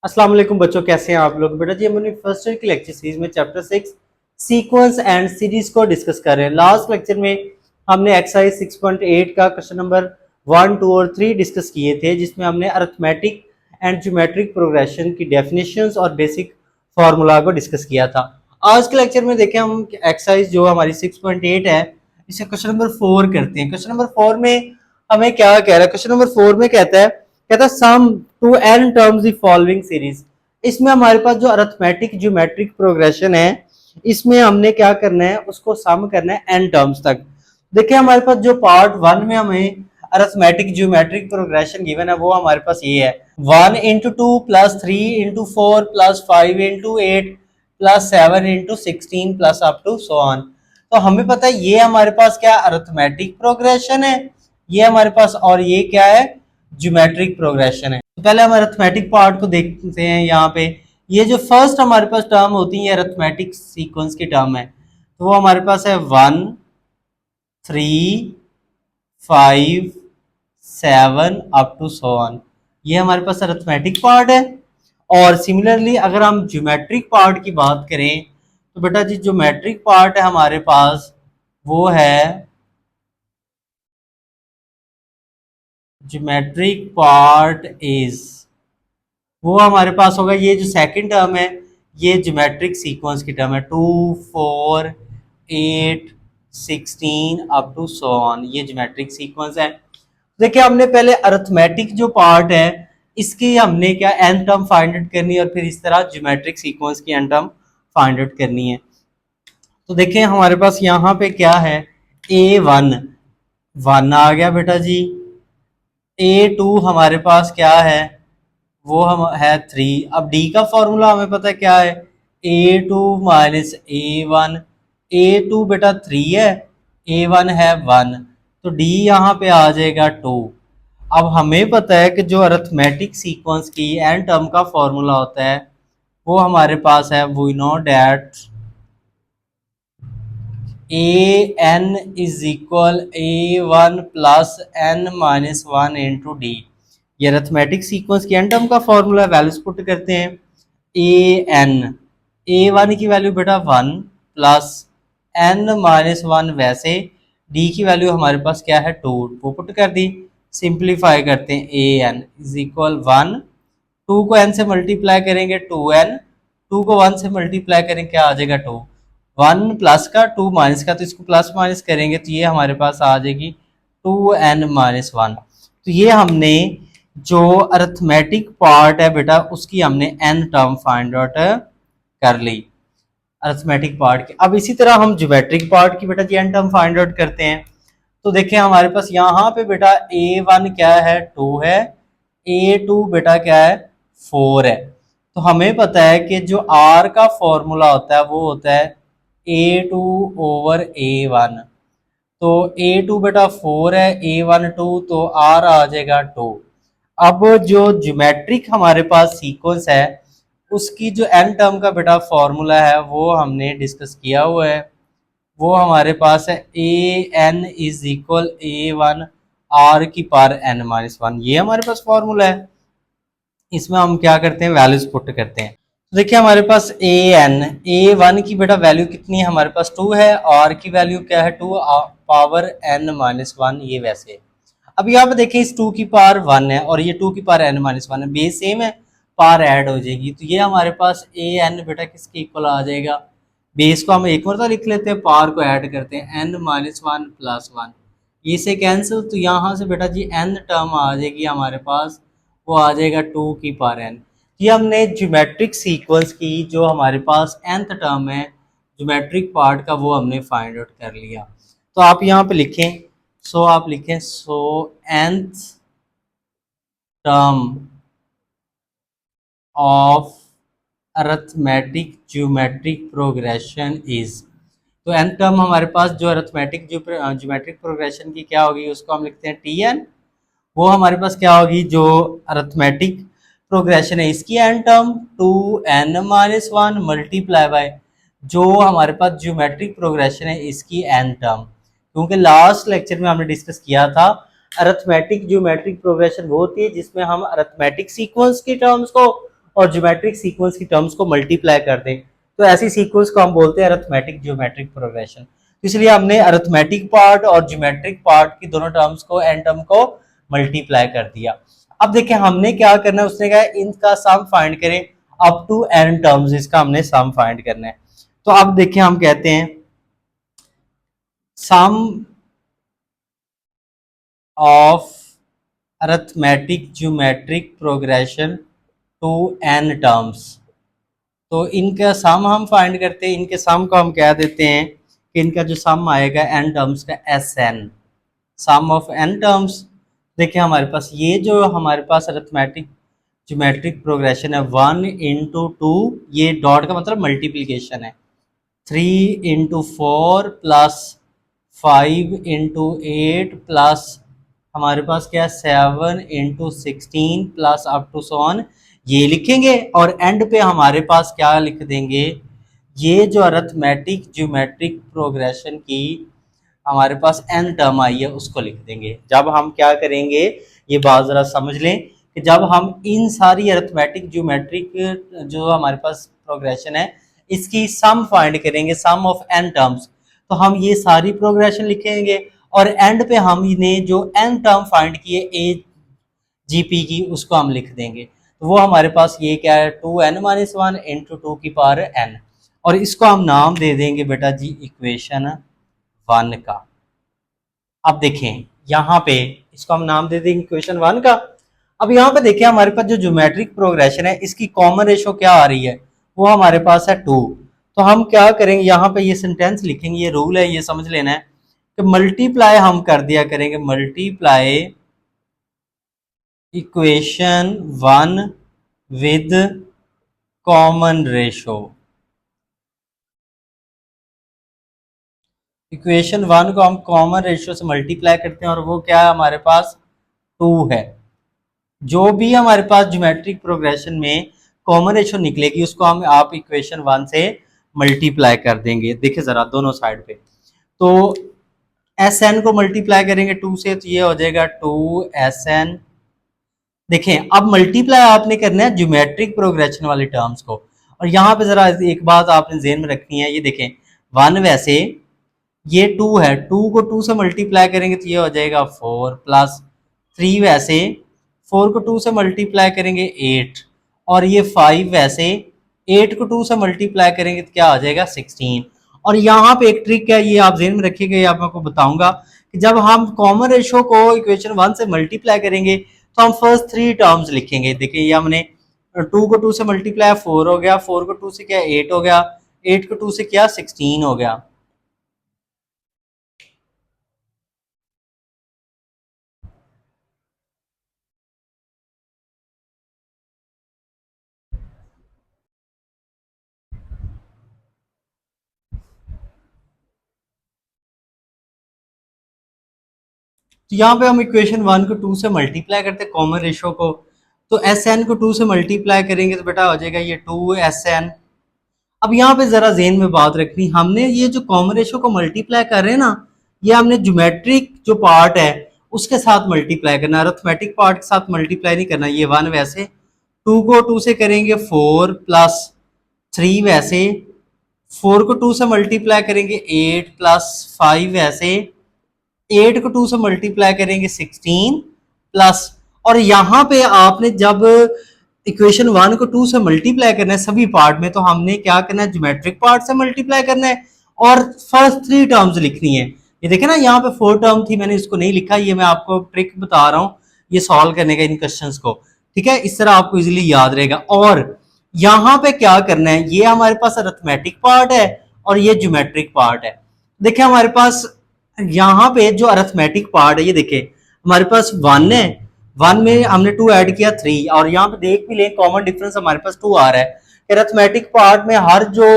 अस्सलाम वालेकुम बच्चों, कैसे हैं आप लोग। बेटा जी हम अपनी फर्स्ट ईयर की लेक्चर सीरीज में चैप्टर 6 सीक्वेंस एंड सीरीज को डिस्कस कर रहे हैं। लास्ट लेक्चर में हमने एक्सरसाइज 6.8 का क्वेश्चन नंबर 1, 2 और 3 डिस्कस किए थे, जिसमें हमने अरिथमेटिक एंड ज्योमेट्रिक प्रोग्रेशन की डेफिनेशंस और बेसिक फार्मूला को डिस्कस किया था। आज के लेक्चर में देखें हम एक्सरसाइज जो हमारी 6.8 है, इसे क्वेश्चन नंबर 4 करते हैं। क्वेश्चन नंबर 4 में हमें क्या कह रहा है? क्वेश्चन नंबर 4 में कहता है sum to n terms the following series. इसमें हमारे पास जो अरिथमेटिक ज्योमेट्रिक प्रोग्रेशन है, इसमें हमने क्या करना है, उसको सम करना है n टर्म्स तक। देखिए हमारे पास जो पार्ट 1 में हमें अरिथमेटिक ज्योमेट्रिक प्रोग्रेशन गिवन है, वो हमारे पास ये है 1 into 2 plus 3 into 4 plus 5 into 8 plus 7 into 16 plus up to so on. तो हमें पता है ये हमारे पास क्या अरिथमेटिक प्रोग्रेशन है, ये हमारे पास, और ये क्या है, ज्योमेट्रिक प्रोग्रेशन है। तो पहले हम अरिथमेटिक पार्ट को देखते हैं। यहाँ पे ये जो फर्स्ट हमारे पास टर्म होती है अरिथमेटिक सीक्वेंस की टर्म है, तो वो हमारे पास है 1 3 5 7 अप टू सो ऑन। ये हमारे पास अरिथमेटिक पार्ट है। और सिमिलरली अगर हम ज्योमेट्रिक पार्ट की बात करें, तो बेटा जी ज्योमेट्रिक पार्ट है हमारे पास, वो है ज्योमेट्रिक पार्ट इज, वो हमारे पास होगा, ये जो सेकंड टर्म है ये ज्योमेट्रिक सीक्वेंस की टर्म है 2 4 8 16 अप टू सो ऑन। ये ज्योमेट्रिक सीक्वेंस है। देखिए हमने पहले अरिथमेटिक जो पार्ट है इसकी हमने क्या एन टर्म फाइंड आउट करनी है, और फिर इस तरह ज्योमेट्रिक सीक्वेंस की एन टर्म फाइंड आउट करनी है। तो देखिए हमारे पास यहाँ पे क्या है, A1 1 आ गया बेटा जी। A2 हमारे पास क्या है, वो हम है 3। अब डी का फॉर्मूला हमें पता है क्या है, A2 माइनस A1। A2 बेटा 3 है, A1 है 1, तो डी यहाँ पे आ जाएगा 2। अब हमें पता है कि जो अरिथमेटिक सीक्वेंस की एन टर्म का फॉर्मूला होता है, वो हमारे पास है, we know that a n is equal A1 plus n minus 1 into d. ये अरिथमेटिक सीक्वेंस की एन टर्म का फॉर्मूला, वैल्यूज पुट करते हैं। A1 की वैल्यू बेटा 1 प्लस एन माइनस 1, वैसे डी की वैल्यू हमारे पास क्या है 2, वो पुट कर दी। सिंप्लीफाई करते हैं, A n इज इक्वल 1, 2 को n से मल्टीप्लाई करेंगे 2n, 2 को 1 से मल्टीप्लाई करेंगे क्या आ जाएगा 2, 1 प्लस का 2 माइनस का, तो इसको प्लस माइनस करेंगे तो ये हमारे पास आ जाएगी 2n माइनस 1। तो ये हमने जो अरिथमेटिक पार्ट है बेटा उसकी हमने n टर्म फाइंड आउट कर ली अरिथमेटिक पार्ट की। अब इसी तरह हम ज्योमेट्रिक पार्ट की बेटा जी n टर्म फाइंड आउट करते हैं। तो देखिए हमारे पास यहाँ पे बेटा A1 क्या है 2 है, A2 बेटा क्या है 4 है। तो हमें पता है कि जो R का फॉर्मूला होता है वो होता है A2 ओवर A1। तो A2 बेटा 4 है, A1 2, तो R आ जाएगा 2। अब जो ज्योमेट्रिक हमारे पास सीक्वेंस है उसकी जो n टर्म का बेटा फॉर्मूला है वो हमने डिस्कस किया हुआ है। वो हमारे पास है A n is equal A1 R की पावर n माइनस 1। ये हमारे पास फॉर्मूला है। इसमें हम क्या करते हैं, वैल्यूज पुट करते हैं। तो देखिए हमारे पास A1 की बेटा वैल्यू कितनी है, हमारे पास 2 है, और की वैल्यू क्या है 2 पावर n माइनस 1, ये वैसे है। अब यहाँ पे देखिए इस 2 की पावर 1 है और ये 2 की पावर n माइनस 1 है, बेस सेम है, पावर ऐड हो जाएगी। तो ये हमारे पास A n बेटा किसके इक्वल आ जाएगा, बेस को हम एक बार लिख लेते हैं, पावर को ऐड करते हैं n माइनस 1 प्लस 1, ये से कैंसिल, तो यहाँ से बेटा जी n टर्म आ जाएगी हमारे पास, वो आ जाएगा 2 की पावर n। ये हमने ज्योमेट्रिक सीक्वेंस की जो हमारे पास nth टर्म है ज्योमेट्रिक पार्ट का, वो हमने फाइंड आउट कर लिया। तो आप यहाँ पे लिखें, आप लिखें nth term of arithmetic geometric progression is. तो nth टर्म हमारे पास जो अरिथमेटिक ज्योमेट्रिक प्रोग्रेशन की क्या होगी, उसको हम लिखते हैं Tn। वो हमारे पास क्या होगी, जो अरिथमेटिक प्रोग्रेशन है इसकी n term 2n minus 1 multiply by जो हमारे पास ज्योमेट्रिक प्रोग्रेशन है इसकी एन टर्म। क्योंकि लास्ट लेक्चर में हमने डिस्कस किया था अरिथमेटिक ज्योमेट्रिक प्रोग्रेशन वो होती है जिसमें हम अरिथमेटिक सीक्वेंस की टर्म्स को और ज्योमेट्रिक सीक्वेंस की टर्म्स को मल्टीप्लाई कर दें, तो ऐसी सीक्वेंस को हम बोलते हैं अरिथमेटिक ज्योमेट्रिक प्रोग्रेशन। इसलिए हमने अरिथमेटिक पार्ट और ज्योमेट्रिक पार्ट की दोनों टर्म्स को एन टर्म को मल्टीप्लाई कर दिया। अब देखिए हमने क्या करना है, उसने कहा इनका सम फाइंड करें अप टू एन टर्म्स, इसका हमने सम फाइंड करना है। तो अब देखिए हम कहते हैं sum of arithmetic geometric progression to n terms. तो इनका सम हम फाइंड करते हैं, इनके सम को हम कह देते हैं कि इनका जो सम आएगा एन टर्म्स का s n, sum of n terms. देखिए हमारे पास ये जो हमारे पास अरिथमेटिक ज्योमेट्रिक प्रोग्रेशन है 1 इंटू 2, ये डॉट का मतलब मल्टीप्लीकेशन है, 3 इंटू 4 प्लस 5 इंटू 8 प्लस हमारे पास क्या है 7 into 16 plus up to so on, ये लिखेंगे और एंड पे हमारे पास क्या लिख देंगे, ये जो अरिथमेटिक ज्योमेट्रिक प्रोग्रेशन की हमारे पास एन टर्म आई है उसको लिख देंगे। जब हम क्या करेंगे, ये बात जरा समझ लें कि जब हम इन सारी अरिथमेटिक ज्योमेट्रिक जो हमारे पास प्रोग्रेशन है इसकी सम फाइंड करेंगे, सम ऑफ एन टर्म्स, तो हम ये सारी प्रोग्रेशन लिखेंगे और एंड पे हम इन्हें जो एन टर्म फाइंड किए ए जीपी की उसको हम लिख देंगे। तो वो हमारे पास ये क्या है 2n-1 इंटू 2 की पावर n, और इसको हम नाम दे देंगे बेटा जी इक्वेशन 1 का। अब देखें यहाँ पे इसको हम नाम दे देंगे इक्वेशन 1 का। अब यहाँ पे देखिए हमारे पास जो ज्योमेट्रिक प्रोग्रेशन है इसकी कॉमन रेशो क्या आ रही है, वो हमारे पास है 2। तो हम क्या करेंगे, यहाँ पे ये सेंटेंस लिखेंगे, ये रूल है, ये समझ लेना है कि मल्टीप्लाई हम कर दिया करेंगे, multiply equation 1 with common ratio. Equation 1 को हम कॉमन रेशियो से मल्टीप्लाई करते हैं और वो क्या है हमारे पास 2 है। जो भी हमारे पास ज्योमेट्रिक प्रोग्रेशन में कॉमन रेशियो निकलेगी उसको हम आप इक्वेशन 1 से मल्टीप्लाई कर देंगे। देखिए जरा दोनों साइड पे, तो एस एन को मल्टीप्लाई करेंगे 2 से, तो ये हो जाएगा 2SN। देखें अब मल्टीप्लाई आपने करना है ज्योमेट्रिक प्रोग्रेशन वाले टर्म्स को, और यहाँ पे जरा एक बात आपने ज़हन में रखनी है, ये देखें 1 वैसे ये 2 है, 2 को 2 से मल्टीप्लाई करेंगे तो ये हो जाएगा 4 प्लस 3 वैसे 4 को 2 से मल्टीप्लाई करेंगे 8, और ये 5 वैसे 8 को 2 से मल्टीप्लाई करेंगे तो क्या आ जाएगा 16। और यहाँ पे एक ट्रिक है, ये आप ज़हन में रखिएगा, ये आप आपको बताऊंगा कि जब हम कॉमन रेशो को इक्वेशन 1 से मल्टीप्लाई करेंगे तो हम फर्स्ट 3 टर्म्स लिखेंगे। देखिए ये हमने 2 को 2 से मल्टीप्लाई 4 हो गया, 4 को 2 से क्या 8 हो गया, 8 को 2 से क्या 16 हो गया। तो यहाँ पे हम इक्वेशन 1 को 2 से मल्टीप्लाई करते हैं कॉमन रेशो को, तो एस एन को 2 से मल्टीप्लाई करेंगे तो बेटा हो जाएगा ये 2SN। अब यहाँ पे जरा ज़हन में बात रखनी, हमने ये जो कॉमन रेशो को मल्टीप्लाई कर रहे हैं ना, ये हमने ज्योमेट्रिक जो पार्ट है उसके साथ मल्टीप्लाई करना, अरिथमेटिक पार्ट के साथ मल्टीप्लाई नहीं करना। ये 1 वैसे 2 को 2 से करेंगे 4 प्लस 3 वैसे 4 को 2 से मल्टीप्लाई करेंगे 8 प्लस 5 वैसे 8 को 2 से मल्टीप्लाई करेंगे 16 प्लस, और यहाँ पे आपने जब इक्वेशन 1 को 2 से मल्टीप्लाई करना है सभी पार्ट में, तो हमने क्या करना है ज्योमेट्रिक पार्ट से मल्टीप्लाई करना है और फर्स्ट 3 टर्म्स लिखनी है। ये देखे ना यहाँ पे 4 टर्म थी, मैंने इसको नहीं लिखा, ये मैं आपको ट्रिक बता रहा हूँ ये सॉल्व करने का इन क्वेश्चंस को, ठीक है, इस तरह आपको इजीली याद रहेगा। और यहाँ पे क्या करना है, ये हमारे पास अरिथमेटिक पार्ट है और ये ज्योमेट्रिक पार्ट है। देखिए हमारे पास यहाँ पे जो अरिथमेटिक पार्ट है, ये देखे हमारे पास 1 है, 1 में हमने 2 ऐड किया 3, और यहाँ पे देख भी लें कॉमन डिफरेंस हमारे पास 2 आ रहा है। अरिथमेटिक पार्ट में हर जो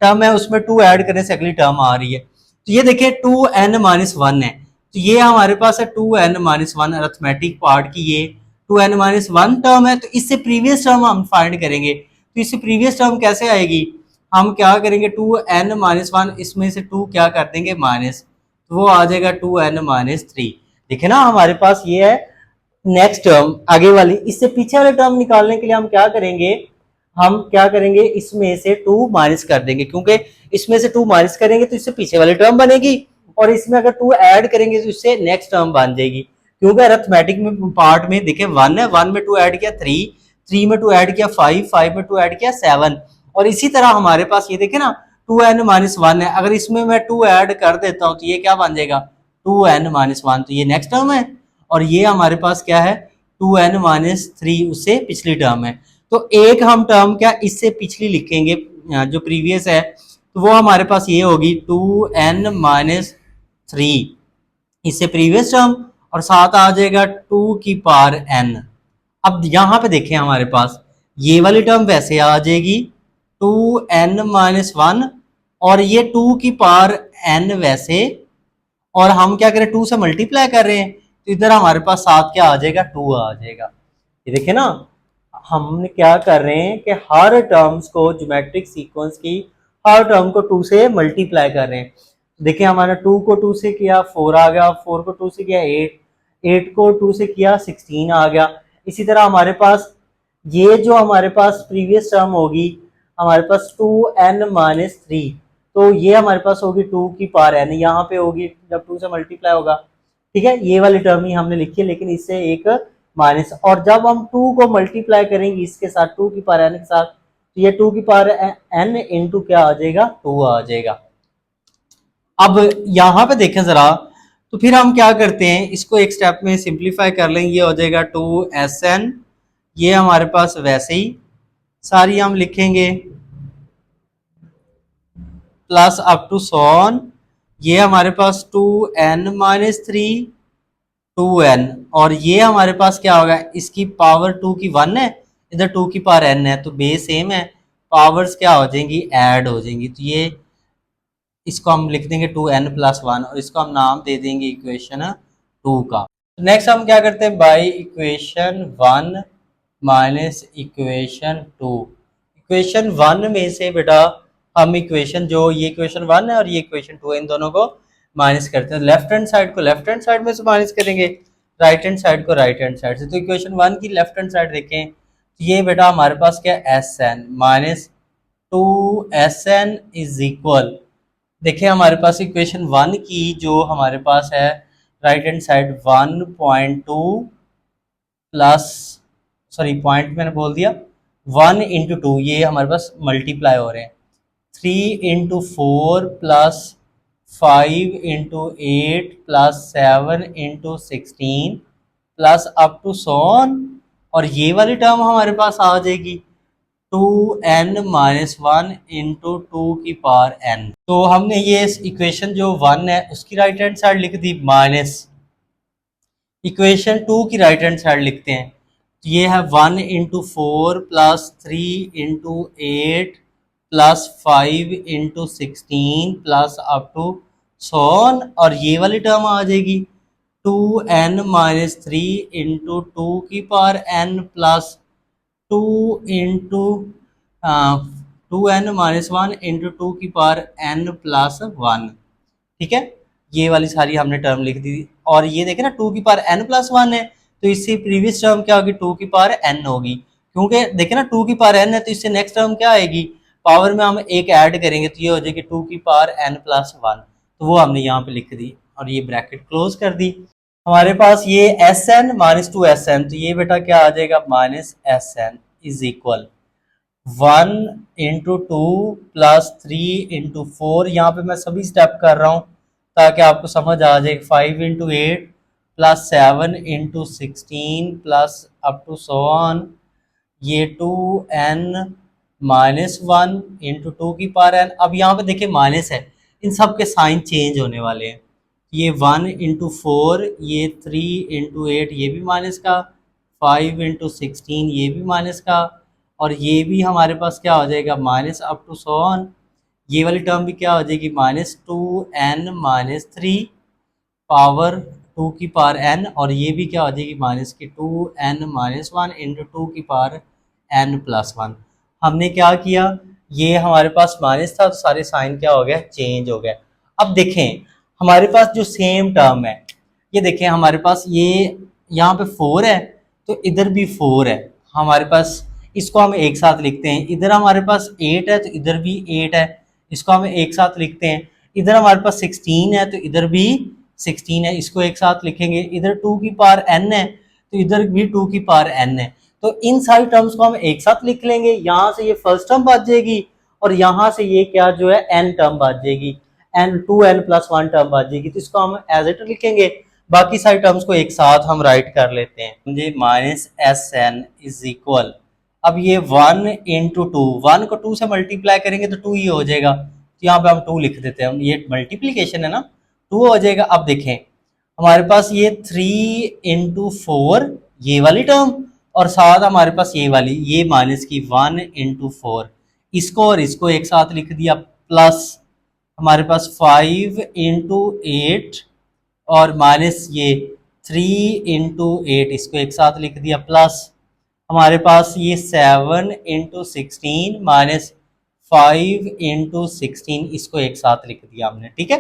टर्म है उसमें 2 ऐड करने से अगली टर्म आ रही है। तो ये देखिए 2n-1 है, तो ये हमारे पास है 2n-1 अरिथमेटिक पार्ट की, ये 2n-1 टर्म है। तो इससे प्रीवियस टर्म हम फाइंड करेंगे, तो इससे प्रीवियस टर्म कैसे आएगी, हम क्या करेंगे 2n-1 इसमें से 2 क्या कर देंगे माइनस, तो वो आ जाएगा 2n-3। देखे ना हमारे पास ये है नेक्स्ट टर्म आगे वाली। इससे पीछे वाले टर्म निकालने के लिए हम क्या करेंगे, हम क्या करेंगे, इसमें से 2 माइनस कर देंगे, क्योंकि इसमें से 2 माइनस करेंगे तो इससे पीछे वाली टर्म बनेगी, और इसमें अगर 2 ऐड करेंगे तो इससे नेक्स्ट टर्म बन जाएगी। क्योंकि अरिथमेटिक में पार्ट में देखिए 1 है, 1 में 2 ऐड किया 3, 3 में 2 ऐड किया 5, 5 में 2 ऐड किया 7, और इसी तरह हमारे पास ये देखे ना 2n-1 है, अगर इसमें मैं 2 ऐड कर देता हूं तो ये क्या बन जाएगा 2n-1, तो ये नेक्स्ट टर्म है, और ये हमारे पास क्या है 2n-3, उससे पिछली टर्म है। तो एक हम टर्म क्या इससे पिछली लिखेंगे जो प्रीवियस है, तो वो हमारे पास ये होगी 2n-3, इससे प्रीवियस टर्म, और साथ आ जाएगा 2 की पावर n। अब यहां पे देखें हमारे पास ये वाली टर्म वैसे आ जाएगी 2n-1, और ये 2 की पावर n वैसे, और हम क्या करें 2 से मल्टीप्लाई कर रहे हैं, तो इधर हमारे पास साथ क्या आ जाएगा 2 आ जाएगा। ये देखिए ना, हम क्या कर रहे हैं कि हर टर्म्स को ज्योमेट्रिक सीक्वेंस की हर टर्म को 2 से मल्टीप्लाई कर रहे हैं। देखिए हमारा 2 को 2 से किया 4 आ गया, 4 को 2 से किया 8, 8 को 2 से किया 16 आ गया। इसी तरह हमारे पास ये जो हमारे पास प्रीवियस टर्म होगी हमारे पास 2n-3, तो ये हमारे पास होगी 2 की पावर n, यहाँ पे होगी जब 2 से मल्टीप्लाई होगा, ठीक है, ये वाली टर्म ही हमने लिखी है, लेकिन इससे एक माइनस, और जब हम 2 को मल्टीप्लाई करेंगे इसके साथ 2 की पावर n के साथ, तो ये 2 की पावर n इंटू क्या आ जाएगा 2 आ जाएगा। अब यहाँ पे देखें जरा, तो फिर हम क्या करते हैं, इसको एक स्टेप में सिंप्लीफाई कर लेंगे, ये हो जाएगा 2sn, ये हमारे पास वैसे ही सारी हम लिखेंगे प्लस अप टू सॉन, ये हमारे पास 2n-3 2n, और ये हमारे पास क्या होगा, इसकी पावर 2 की 1 है, इधर 2 की पावर n है, तो बेस सेम है, पावर्स क्या हो जाएंगी ऐड हो जाएंगी, तो ये इसको हम लिख देंगे 2n+1, और इसको हम नाम दे देंगे इक्वेशन 2 का। नेक्स्ट हम क्या करते हैं, by equation 1 minus equation 2, equation 1 में से बेटा हम इक्वेशन जो ये इक्वेशन 1 है और ये इक्वेशन 2 है, इन दोनों को माइनस करते हैं, लेफ्ट हैंड साइड को लेफ्ट हैंड साइड में से माइनस करेंगे, राइट हैंड साइड को राइट हैंड साइड से। तो इक्वेशन 1 की लेफ्ट हैंड साइड देखें, तो ये बेटा हमारे पास क्या Sn minus 2Sn is equal, देखिए हमारे पास इक्वेशन 1 की जो हमारे पास है right hand side 1.2 plus, sorry point मैंने बोल दिया, 1 इंटू 2, ये हमारे पास मल्टीप्लाई हो रहे हैं, 3 into 4 plus 5 into 8 plus 7 into 16 plus up to so on, और ये वाली टर्म हमारे पास आ जाएगी 2n-1 इंटू 2 की पावर n। तो हमने ये इक्वेशन जो 1 है उसकी राइट हैंड साइड लिख दी, माइनस इक्वेशन 2 की राइट हैंड साइड लिखते हैं, तो ये है 1 into 4 plus 3 into 8 plus 5 into 16 plus up to so on, और ये वाली टर्म आ जाएगी 2n-3 इंटू 2 की power n plus 2 into 2n-1 into 2 की पावर n प्लस 1, ठीक है, ये वाली सारी हमने टर्म लिख दी। और ये देखें ना 2 की पावर n+1 है, तो इससे प्रीवियस टर्म क्या होगी 2 की पावर n होगी, क्योंकि देखें ना 2 की पावर n है, तो इससे नेक्स्ट टर्म क्या आएगी, पावर में हम एक ऐड करेंगे तो ये हो जाएगी 2 की पावर n+1, तो वो हमने यहाँ पे लिख दी और ये ब्रैकेट क्लोज कर दी। हमारे पास ये Sn माइनस 2Sn, तो ये बेटा क्या आ जाएगा minus Sn is equal 1 into 2 plus 3 into 4, यहाँ पे मैं सभी स्टेप कर रहा हूँ ताकि आपको समझ आ जाए, 5 into 8 plus 7 into 16 plus up to so on, ये 2n-1 इंटू 2 की पावर n। अब यहाँ पे देखिए माइनस है, इन सब के साइन चेंज होने वाले हैं, ये 1 इंटू 4, ये 3 इंटू 8 ये भी माइनस का, 5 इंटू 16 ये भी माइनस का, और ये भी हमारे पास क्या हो जाएगा minus up to so on, ये वाली टर्म भी क्या हो जाएगी -2n-3 पावर 2 की पावर n, और ये भी क्या हो जाएगी माइनस की 2n-1 इंटू 2 की पावर n+1। हमने क्या किया, ये हमारे पास माइनस था तो सारे साइन क्या हो गया चेंज हो गया। अब देखें हमारे पास जो सेम टर्म है, ये देखें हमारे पास ये यहाँ पे 4 है तो इधर भी 4 है, हमारे पास इसको हम एक साथ लिखते हैं। इधर हमारे पास 8 है तो इधर भी 8 है, इसको हम एक साथ लिखते हैं। इधर हमारे पास 16 है तो इधर भी 16 है, इसको एक साथ लिखेंगे। इधर 2 की पावर n है तो इधर भी 2 की पावर n है, तो इन सारी टर्म्स को हम एक साथ लिख लेंगे। यहाँ से ये फर्स्ट टर्म बच जाएगी और यहाँ से ये क्या जो है n टर्म बच जाएगी, n 2n प्लस 1 टर्म बच जाएगी, तो इसको हम एज इट लिखेंगे। बाकी सारी टर्म्स को एक साथ हम राइट कर लेते हैं। ये minus s n is equal, अब ये 1 इंटू टू, 1 को 2 से मल्टीप्लाई करेंगे तो 2 ही हो जाएगा, तो यहाँ पे हम 2 लिख देते हैं, ये मल्टीप्लीकेशन है ना, 2 हो जाएगा। अब देखें हमारे पास ये 3 इंटू 4 ये वाली टर्म और साथ हमारे पास ये वाली, ये माइनस की 1 इंटू 4, इसको और इसको एक साथ लिख दिया, प्लस हमारे पास 5 इंटू 8 और माइनस ये 3 इंटू 8, इसको एक साथ लिख दिया, प्लस हमारे पास ये 7 इंटू 16 माइनस 5 इंटू 16, इसको एक साथ लिख दिया हमने, ठीक है।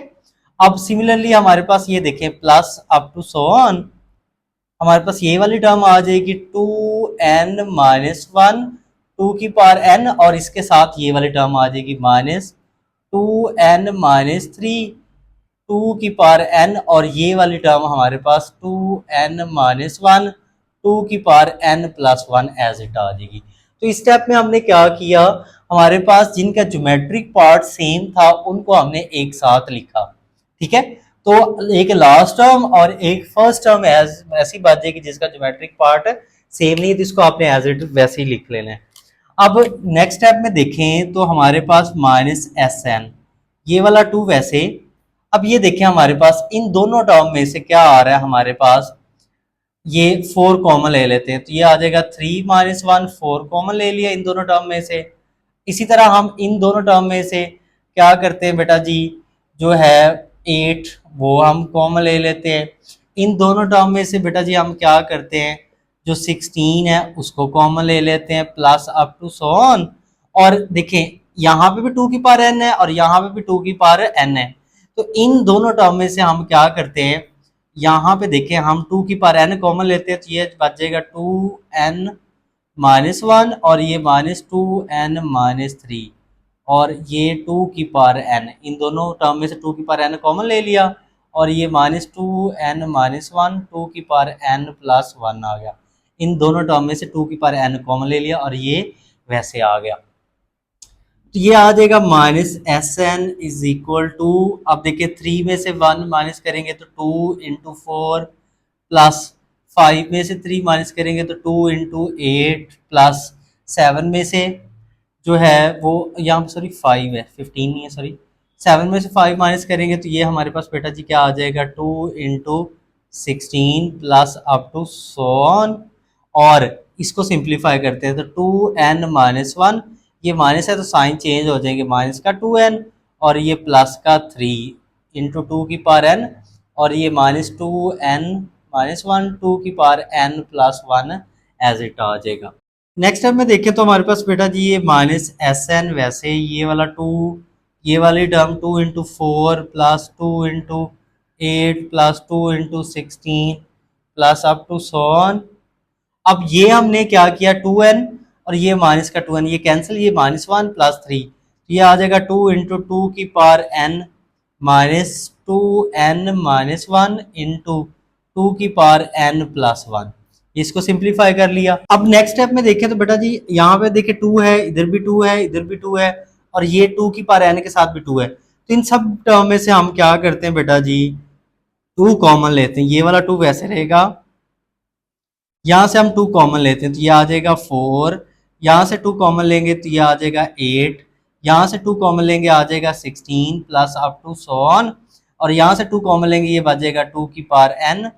अब सिमिलरली हमारे पास ये देखें plus up to so on, हमारे पास ये वाली टर्म आ जाएगी 2n माइनस 1 2 की पावर n, और इसके साथ ये वाली टर्म आ जाएगी माइनस 2n माइनस 3 2 की पावर n, और ये वाली टर्म हमारे पास 2n माइनस 1 2 की power n plus 1 as it आ जाएगी। तो इस स्टेप में हमने क्या किया, हमारे पास जिनका ज्योमेट्रिक पार्ट सेम था उनको हमने एक साथ लिखा, ठीक है। तो एक लास्ट टर्म और एक फर्स्ट टर्म ऐसी बात है कि जिसका ज्योमेट्रिक पार्ट सेम नहीं है, तो इसको आपने एज इट वैसे ही लिख लेना है। अब नेक्स्ट स्टेप में देखें तो हमारे पास माइनस एस एन, ये वाला 2 वैसे। अब ये देखें हमारे पास इन दोनों टर्म में से क्या आ रहा है, हमारे पास ये 4 कॉमन ले लेते हैं, तो ये आ जाएगा 3 माइनस 1, 4 कॉमन ले लिया इन दोनों टर्म में से। इसी तरह हम इन दोनों टर्म में से क्या करते हैं बेटा जी, जो है 8 वो हम कॉमन ले लेते हैं। इन दोनों टर्म में से बेटा जी हम क्या करते हैं, जो 16 है उसको कॉमन ले लेते हैं, plus up to so on. और देखें यहाँ पे भी 2 की पावर n है और यहाँ पे भी 2 की पावर n है, तो इन दोनों टर्म में से हम क्या करते हैं, यहाँ पे देखें हम 2 की पावर n कॉमन लेते हैं, तो ये बच जाएगा 2n माइनस 1 और ये माइनस 2n माइनस 3 और ये 2 की पावर n, इन दोनों टर्म में से 2 की पावर n कॉमन ले लिया और ये माइनस 2n माइनस 1 2 की पावर n प्लस 1 आ गया। इन दोनों टर्म में से 2 की पावर n कॉमन ले लिया और ये वैसे आ गया, तो ये आ जाएगा minus s n is equal to, अब देखिए 3 में से 1 माइनस करेंगे तो 2 इंटू 4 प्लस 5 में से 3 माइनस करेंगे तो 2 इंटू 8 प्लस 7 में से जो है वो यहाँ पे सॉरी 5 है, 15 नहीं है सॉरी, 7 में से 5 माइनस करेंगे तो ये हमारे पास बेटा जी क्या आ जाएगा 2 into 16 plus up to so on, और इसको सिंप्लीफाई करते हैं तो 2n माइनस 1, ये माइनस है तो साइन चेंज हो जाएंगे, माइनस का 2n और ये प्लस का 3 इंटू 2 की पावर n और ये माइनस 2n माइनस 1 2 की power n plus 1 as it आ जाएगा। नेक्स्ट टाइम में देखें तो हमारे पास बेटा जी ये माइनस एस एन, वैसे ये वाला 2 ये वाली term 2 into 4 plus 2 into 8 plus 2 into 16 plus up to so on. अब ये हमने क्या किया 2n और ये माइनस का 2n ये कैंसिल, ये माइनस 1 प्लस 3, तो ये आ जाएगा 2 इंटू 2 की power n minus 2n minus 1 into 2 की पावर n प्लस 1, इसको सिंप्लीफाई कर लिया। अब नेक्स्ट स्टेप में देखें तो बेटा जी यहाँ पे देखें 2 है, इधर भी 2 है, इधर भी 2 है और ये 2 की पावर n के साथ भी 2 है, तो इन सब टर्म में से हम क्या करते हैं बेटा जी 2 कॉमन लेते हैं, ये वाला 2 वैसे रहेगा, यहाँ से हम 2 कॉमन लेते हैं तो ये आ जाएगा 4, यहाँ से 2 कॉमन लेंगे तो ये आ जाएगा 8, यहाँ से 2 कॉमन लेंगे आ जाएगा 16 plus up to so on, और यहाँ से 2 कॉमन लेंगे ये बचेगा 2 की पावर n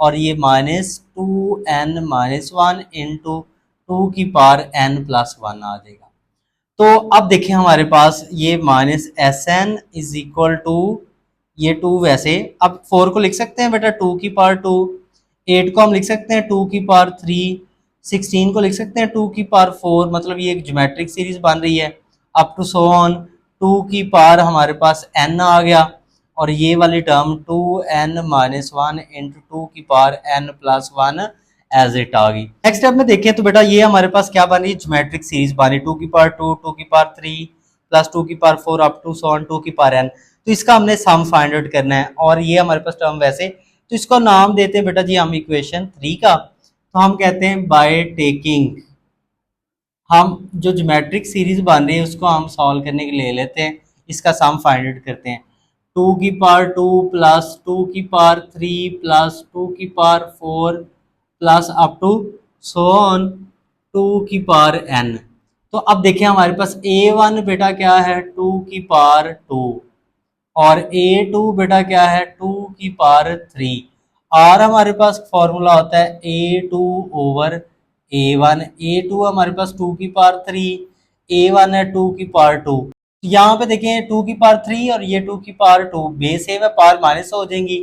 और ये माइनस 2n माइनस 1 इंटू 2 की पावर n प्लस 1 आ जाएगा। तो अब देखें हमारे पास ये minus s n is equal to ये 2 वैसे, अब 4 को लिख सकते हैं बेटा 2 की पावर 2, 8 को हम लिख सकते हैं 2 की पावर 3, 16 को लिख सकते हैं 2 की पावर 4, मतलब ये एक ज्योमेट्रिक सीरीज बन रही है अप टू सो ऑन 2 की पावर हमारे पास n आ गया और ये वाली टर्म 2n माइनस 1 इंटू 2 की power n plus 1 as it आ गई। नेक्स्ट स्टेप में देखें तो बेटा ये हमारे पास क्या बन रही है, ज्योमेट्रिक सीरीज बन रही, 2 टू की पावर 3 प्लस 2 की power 4 up to so on 2 की पावर n। तो इसका हमने सम फाइंड आउट करना है और ये हमारे पास टर्म वैसे, तो इसको नाम देते हैं बेटा जी हम इक्वेशन 3 का। तो हम कहते हैं बाय टेकिंग, हम जो ज्योमेट्रिक सीरीज बन रही है उसको हम सॉल्व करने के लिए ले लेते हैं, इसका सम फाइंड आउट करते हैं। 2 की पावर 2 प्लस 2 की पावर 3 प्लस 2 की power 4 plus up to so on 2 की पावर n। तो अब देखिए हमारे पास a1 बेटा क्या है 2 की पावर 2 और a2 बेटा क्या है 2 की पावर 3। और हमारे पास फॉर्मूला होता है a2 ओवर a1। a2 हमारे पास 2 की पावर 3, a1 है 2 की पावर 2। यहाँ पे देखें 2 की पावर 3 और ये 2 की पावर 2 बेस सेम है, पावर माइनस हो जाएंगी,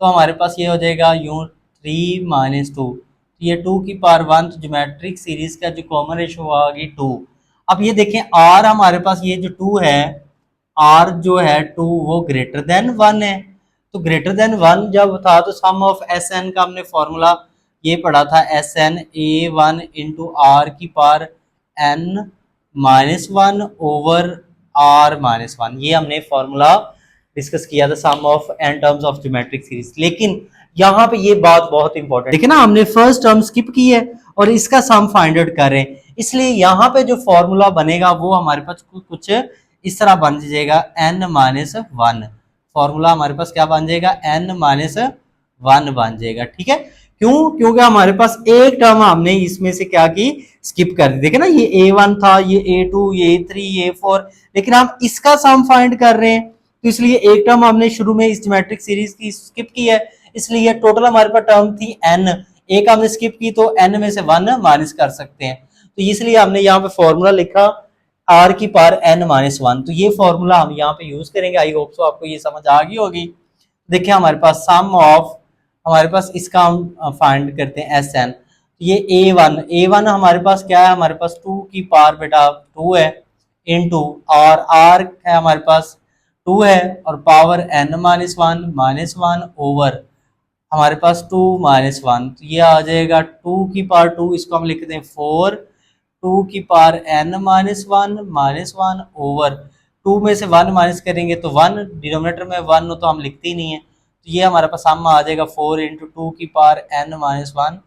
तो हमारे पास ये हो जाएगा यूं 3 - 2। ये 2 की पावर 1, तो ज्योमेट्रिक सीरीज का जो कॉमन रेशो आ गई 2। अब ये देखें आर हमारे पास ये जो 2 है, आर जो है 2 वो ग्रेटर देन 1 है। तो ग्रेटर देन 1 जब था तो सम ऑफ एस एन का हमने फॉर्मूला ये पढ़ा था, s n a1 into r की पावर n-1 ओवर r-1। ये हमने फॉर्मूला डिस्कस किया था, sum of n terms of geometric series. लेकिन यहाँ पे ये बात बहुत इंपॉर्टेंट, देखिए ना हमने फर्स्ट टर्म स्किप की है और इसका सम फाइंड आउट कर रहे हैं, इसलिए यहाँ पे जो फॉर्मूला बनेगा वो हमारे पास कुछ इस तरह बन जाएगा n-1। फॉर्मूला हमारे पास क्या बन जाएगा n-1 बन जाएगा। ठीक है, क्यों? क्योंकि हमारे पास एक टर्म हमने इसमें से क्या की, स्किप कर दी। देखिए ना ये a1 था, ये a2, ये a3, ये a4, लेकिन हम इसका सम फाइंड कर रहे हैं, तो इसलिए एक टर्म हमने शुरू में इस ज्योमेट्रिक सीरीज की स्किप की है, इसलिए टोटल हमारे पास टर्म थी n, एक हमने स्किप की तो n में से 1 माइनस कर सकते हैं, तो इसलिए हमने यहाँ पे फॉर्मूला लिखा r की पावर n-1। तो ये फॉर्मूला हम यहाँ पे यूज करेंगे। आई होप सो आपको ये समझ आ गई होगी। देखिए हमारे पास सम ऑफ, हमारे पास इसका हम फाइंड करते हैं एस एन। ये a1 हमारे पास क्या है, हमारे पास 2 की पावर बेटा 2 है इनटू, और r है हमारे पास 2 है और पावर n-1 ओवर हमारे पास 2-1। तो ये आ जाएगा 2 की पावर 2, इसको हम लिखते हैं 4, 2 की पावर n-1 ओवर 2 में से 1 माइनस करेंगे तो 1, डिनोमिनेटर में 1 हो तो हम लिखते ही नहीं है, तो ये हमारे पास सम आ जाएगा 4 इंटू 2 की पावर n-1।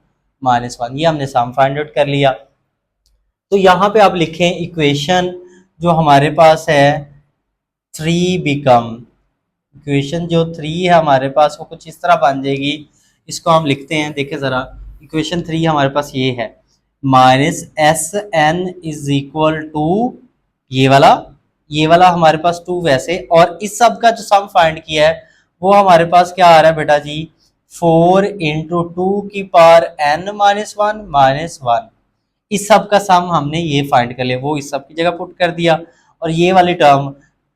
ये हमने सम फाइंड आउट कर लिया। तो यहाँ पे आप लिखें इक्वेशन जो हमारे पास है 3 बिकम, इक्वेशन जो 3 है हमारे पास वो कुछ इस तरह बन जाएगी। इसको हम लिखते हैं, देखिए ज़रा इक्वेशन 3 हमारे पास ये है -SN इज इक्वल टू ये वाला हमारे पास 2 वैसे, और इस सब का जो सम फाइंड किया है वो हमारे पास क्या आ रहा है बेटा जी 4 इंटू 2 की पावर n-1। इस सब का सम हमने ये फाइंड कर लिया, वो इस सब की जगह पुट कर दिया, और ये वाली टर्म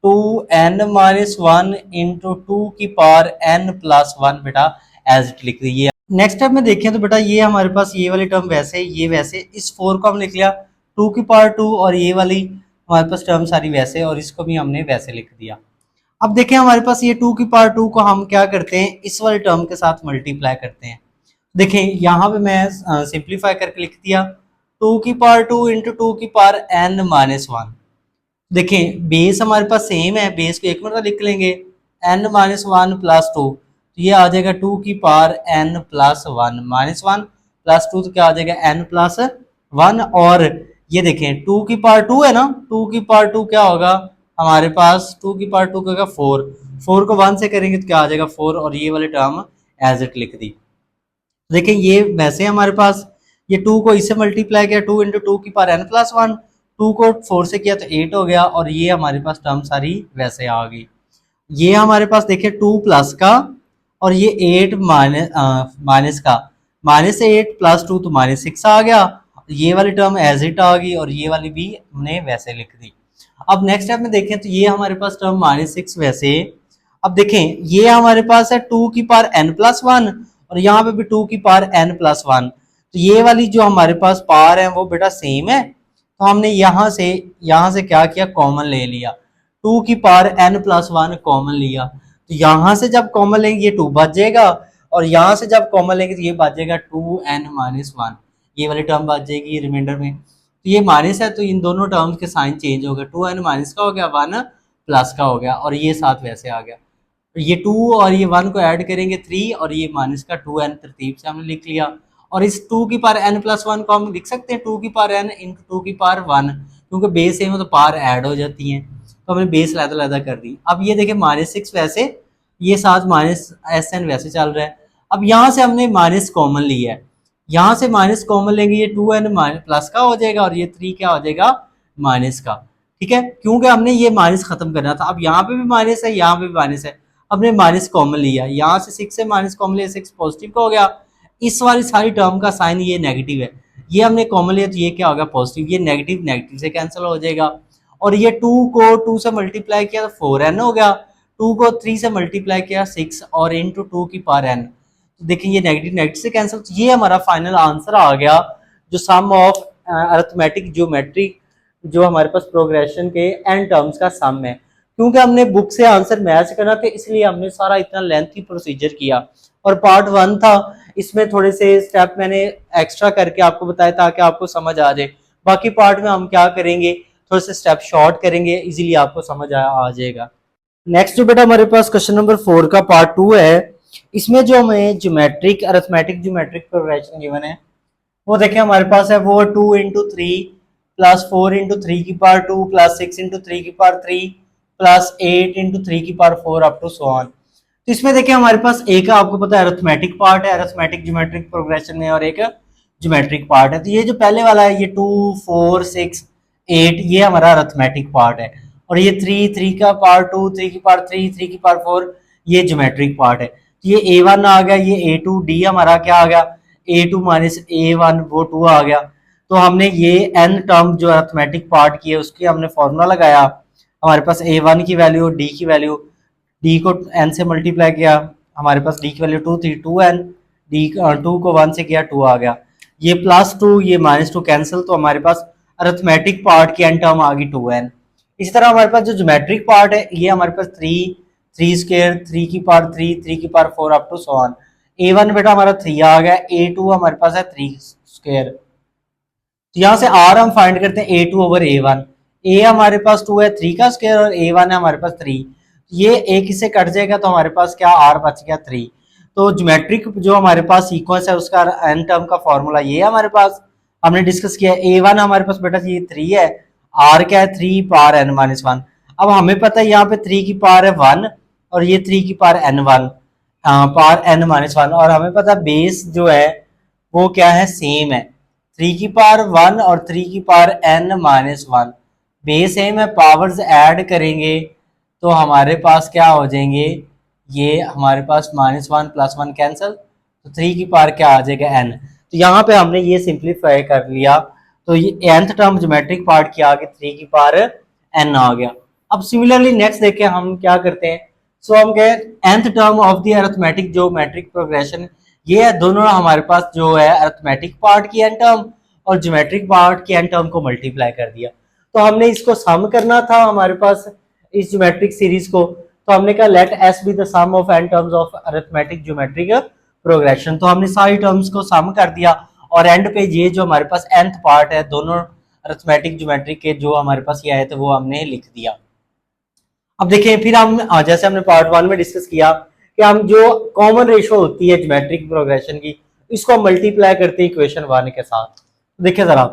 2n-1 इंटू 2 की पावर n+1 बेटा एज इट लिख दी है। नेक्स्ट स्टेप में देखें तो बेटा ये हमारे पास ये वाली टर्म वैसे, ये वैसे, इस 4 को हम लिख लिया 2 की पावर 2, और ये वाली हमारे पास टर्म सारी वैसे, और इसको भी हमने वैसे लिख दिया। अब देखें हमारे पास ये 2 की पावर 2 को हम क्या करते हैं, इस वाले टर्म के साथ मल्टीप्लाई करते हैं। देखें यहाँ पे मैं सिंप्लीफाई करके लिख दिया 2 की पावर 2 इंटू 2 की पावर n-1। देखें बेस हमारे पास सेम है, बेस को एक मिनट लिख लेंगे n-1 प्लस 2, तो ये आ जाएगा 2 की पावर n+1 -1 प्लस 2, तो क्या आ जाएगा n+1। और ये देखें 2 की पावर 2 है ना, 2 की पावर 2 क्या होगा हमारे पास, 2 की पावर 2 का होगा 4 को 1 से करेंगे तो क्या आ जाएगा 4, और ये वाली टर्म एज इट लिख दी। देखें ये वैसे हमारे पास ये 2 को इससे मल्टीप्लाई किया 2 इंटू 2 की पावर n+1, 2 को 4 से किया तो 8 हो गया, और ये हमारे पास टर्म सारी वैसे आ गई। ये हमारे पास देखिए 2 प्लस का, और ये 8 माइनस का, -8 प्लस 2 तो -6 आ गया, ये वाली टर्म एज इट आ गई, और ये वाली भी हमने वैसे लिख दी। अब नेक्स्ट स्टेप में देखें तो ये हमारे पास टर्म -6 वैसे। अब देखें ये हमारे पास है 2 की पावर n+1, और यहाँ पे भी 2 की पावर n+1, तो ये वाली जो हमारे पास पावर है वो बेटा सेम है, तो हमने यहाँ से क्या किया, कॉमन ले लिया, 2 की पावर n+1 कॉमन लिया, तो यहाँ से जब कॉमन लेंगे ये 2 बच जाएगा, और यहाँ से जब कॉमन लेंगे तो ये बच जाएगा 2n-1, ये वाली टर्म बच जाएगी रिमाइंडर में। तो ये माइनस है तो इन दोनों टर्म्स के साइन चेंज हो गए, 2n माइनस का हो गया, 1 प्लस का हो गया, और ये साथ वैसे आ गया। ये 2 और ये 1 को ऐड करेंगे 3, और ये माइनस का 2n तरतीब से हमने लिख लिया। और इस 2 की पावर n+1 को हम लिख सकते हैं 2 की पावर n इंटू 2 की पावर 1, क्योंकि बेस सेम है तो पावर ऐड हो जाती हैं, तो हमने बेस अलग-अलग कर दी। अब ये देखिए -6 वैसे, ये साथ -sn वैसे चल रहा है। अब यहाँ से हमने माइनस कॉमन लिया है, यहाँ से माइनस कॉमन लेंगे, ये 2n प्लस का हो जाएगा और ये 3 क्या हो जाएगा, माइनस का। ठीक है, क्योंकि हमने ये माइनस खत्म करना था। अब यहाँ पे भी माइनस है, यहाँ पे भी माइनस है, हमने माइनस कॉमन लिया, यहाँ से 6 से माइनस कॉमन लिया, 6 पॉजिटिव का हो गया। इस वाली सारी टर्म का साइन ये नेगेटिव है, ये हमने कॉमन लिया तो ये क्या होगा, पॉजिटिव। ये नेगेटिव नेगेटिव से कैंसिल हो जाएगा। और ये 2 को 2 से मल्टीप्लाई किया तो 4n हो गया, 2 को 3 से मल्टीप्लाई किया 6, और इंटू 2 की पावर n। तो देखिए ये नेगेटिव नेगेटिव से कैंसिल, तो ये हमारा फाइनल आंसर आ गया, जो सम ऑफ अरिथमेटिक ज्योमेट्रिक जो हमारे पास प्रोग्रेशन के एन टर्म्स का सम है। क्योंकि हमने बुक से आंसर मैच करना था, इसलिए हमने सारा इतना लेंथी प्रोसीजर किया। और पार्ट 1 था, इसमें थोड़े से स्टेप मैंने एक्स्ट्रा करके आपको बताया ताकि आपको समझ आ जाए। बाकी पार्ट में हम क्या करेंगे, थोड़े से स्टेप शॉर्ट करेंगे, इजीली आपको समझ आ जाएगा। नेक्स्ट जो बेटा हमारे पास क्वेश्चन नंबर 4 का पार्ट 2 है, इसमें जो हमें geometric arithmetic geometric progression given है, वो देखिए हमारे पास है वो 2 इंटू 3 प्लस 4 इंटू 3 की पावर 2 प्लस 6 इंटू 3 की पावर 3 प्लस 8 इंटू 3 की power 4 up to so on. तो इसमें देखिए हमारे पास एक आपको पता है अरिथमेटिक पार्ट है अरिथमेटिक ज्योमेट्रिक प्रोग्रेशन में, और एक ज्योमेट्रिक पार्ट है। तो ये जो पहले वाला है ये 2 4 6 8 ये हमारा अरिथमेटिक पार्ट है, और ये 3 का पावर 2 3 की पावर 3 3 की पावर 4 ये ज्योमेट्रिक पार्ट है। तो ये A1 आ गया, ये A2 D हमारा क्या आ गया, A2 माइनस A1 वो 2 आ गया। तो हमने ये n टर्म जो अरिथमेटिक पार्ट की है उसकी हमने फॉर्मूला लगाया, हमारे पास A1 की वैल्यू D की वैल्यू, D को n से मल्टीप्लाई किया, हमारे पास D की वैल्यू 2 थी 2n, D 2 को 1 से किया 2 आ गया, ये +2 ये -2 कैंसिल, तो हमारे पास अरिथमेटिक पार्ट की n टर्म आ गई 2n। इसी तरह हमारे पास जो ज्योमेट्रिक पार्ट है ये हमारे पास 3 स्क्वायर 3 की पावर 3 3 की power 4 up to so on. A1 बेटा हमारा 3 आ गया, A2 हमारे पास है 3 स्क्वायर। तो यहाँ से R हम फाइंड करते हैं A2 ओवर A1। A हमारे पास 2 है 3 का स्क्वायर और A1 है हमारे पास 3, ये एक इससे कट जाएगा तो हमारे पास क्या R बच गया 3। तो ज्योमेट्रिक जो हमारे पास सीक्वेंस है उसका n टर्म का फॉर्मूला ये है हमारे पास, हमने डिस्कस किया। A1 हमारे पास बेटा ये 3 है, R क्या है 3 पावर n-1। अब हमें पता है यहाँ पे 3 की पावर है 1 और ये 3 की पावर n1 पावर n-1, और हमें पता है बेस जो है वो क्या है, सेम है, 3 की पावर 1 और 3 की पावर n-1 बेस सेम है। पावर्स ऐड करेंगे तो हमारे पास क्या हो जाएंगे, ये हमारे पास -1 + 1 कैंसिल, तो 3 की पावर क्या आ जाएगा n। तो यहाँ पे हमने ये सिंप्लीफाई कर लिया, तो ये nth टर्म ज्योमेट्रिक पार्ट की आगे 3 की पावर n आ गया। अब सिमिलरली नेक्स्ट देखें हम क्या करते हैं, सो हम कहें nth term of the arithmetic geometric progression, ये है दोनों हमारे पास जो है अरिथमेटिक पार्ट की n टर्म और ज्योमेट्रिक पार्ट की n टर्म को मल्टीप्लाई कर दिया। तो हमने इसको सम करना था हमारे पास इस ज्योमेट्रिक सीरीज को, तो हमने कहा let s be the sum of n terms of arithmetic geometric progression. तो हमने सारी टर्म्स को सम कर दिया और एंड पे ये जो हमारे पास nth पार्ट है दोनों अरिथमेटिक ज्योमेट्रिक के जो हमारे पास ये आए थे वो हमने लिख दिया। अब देखिए फिर हम जैसे हमने पार्ट 1 में डिस्कस किया कि हम जो कॉमन रेशो होती है ज्योमेट्रिक प्रोग्रेशन की इसको मल्टीप्लाई करते हैं इक्वेशन 1 के साथ। तो देखिए जरा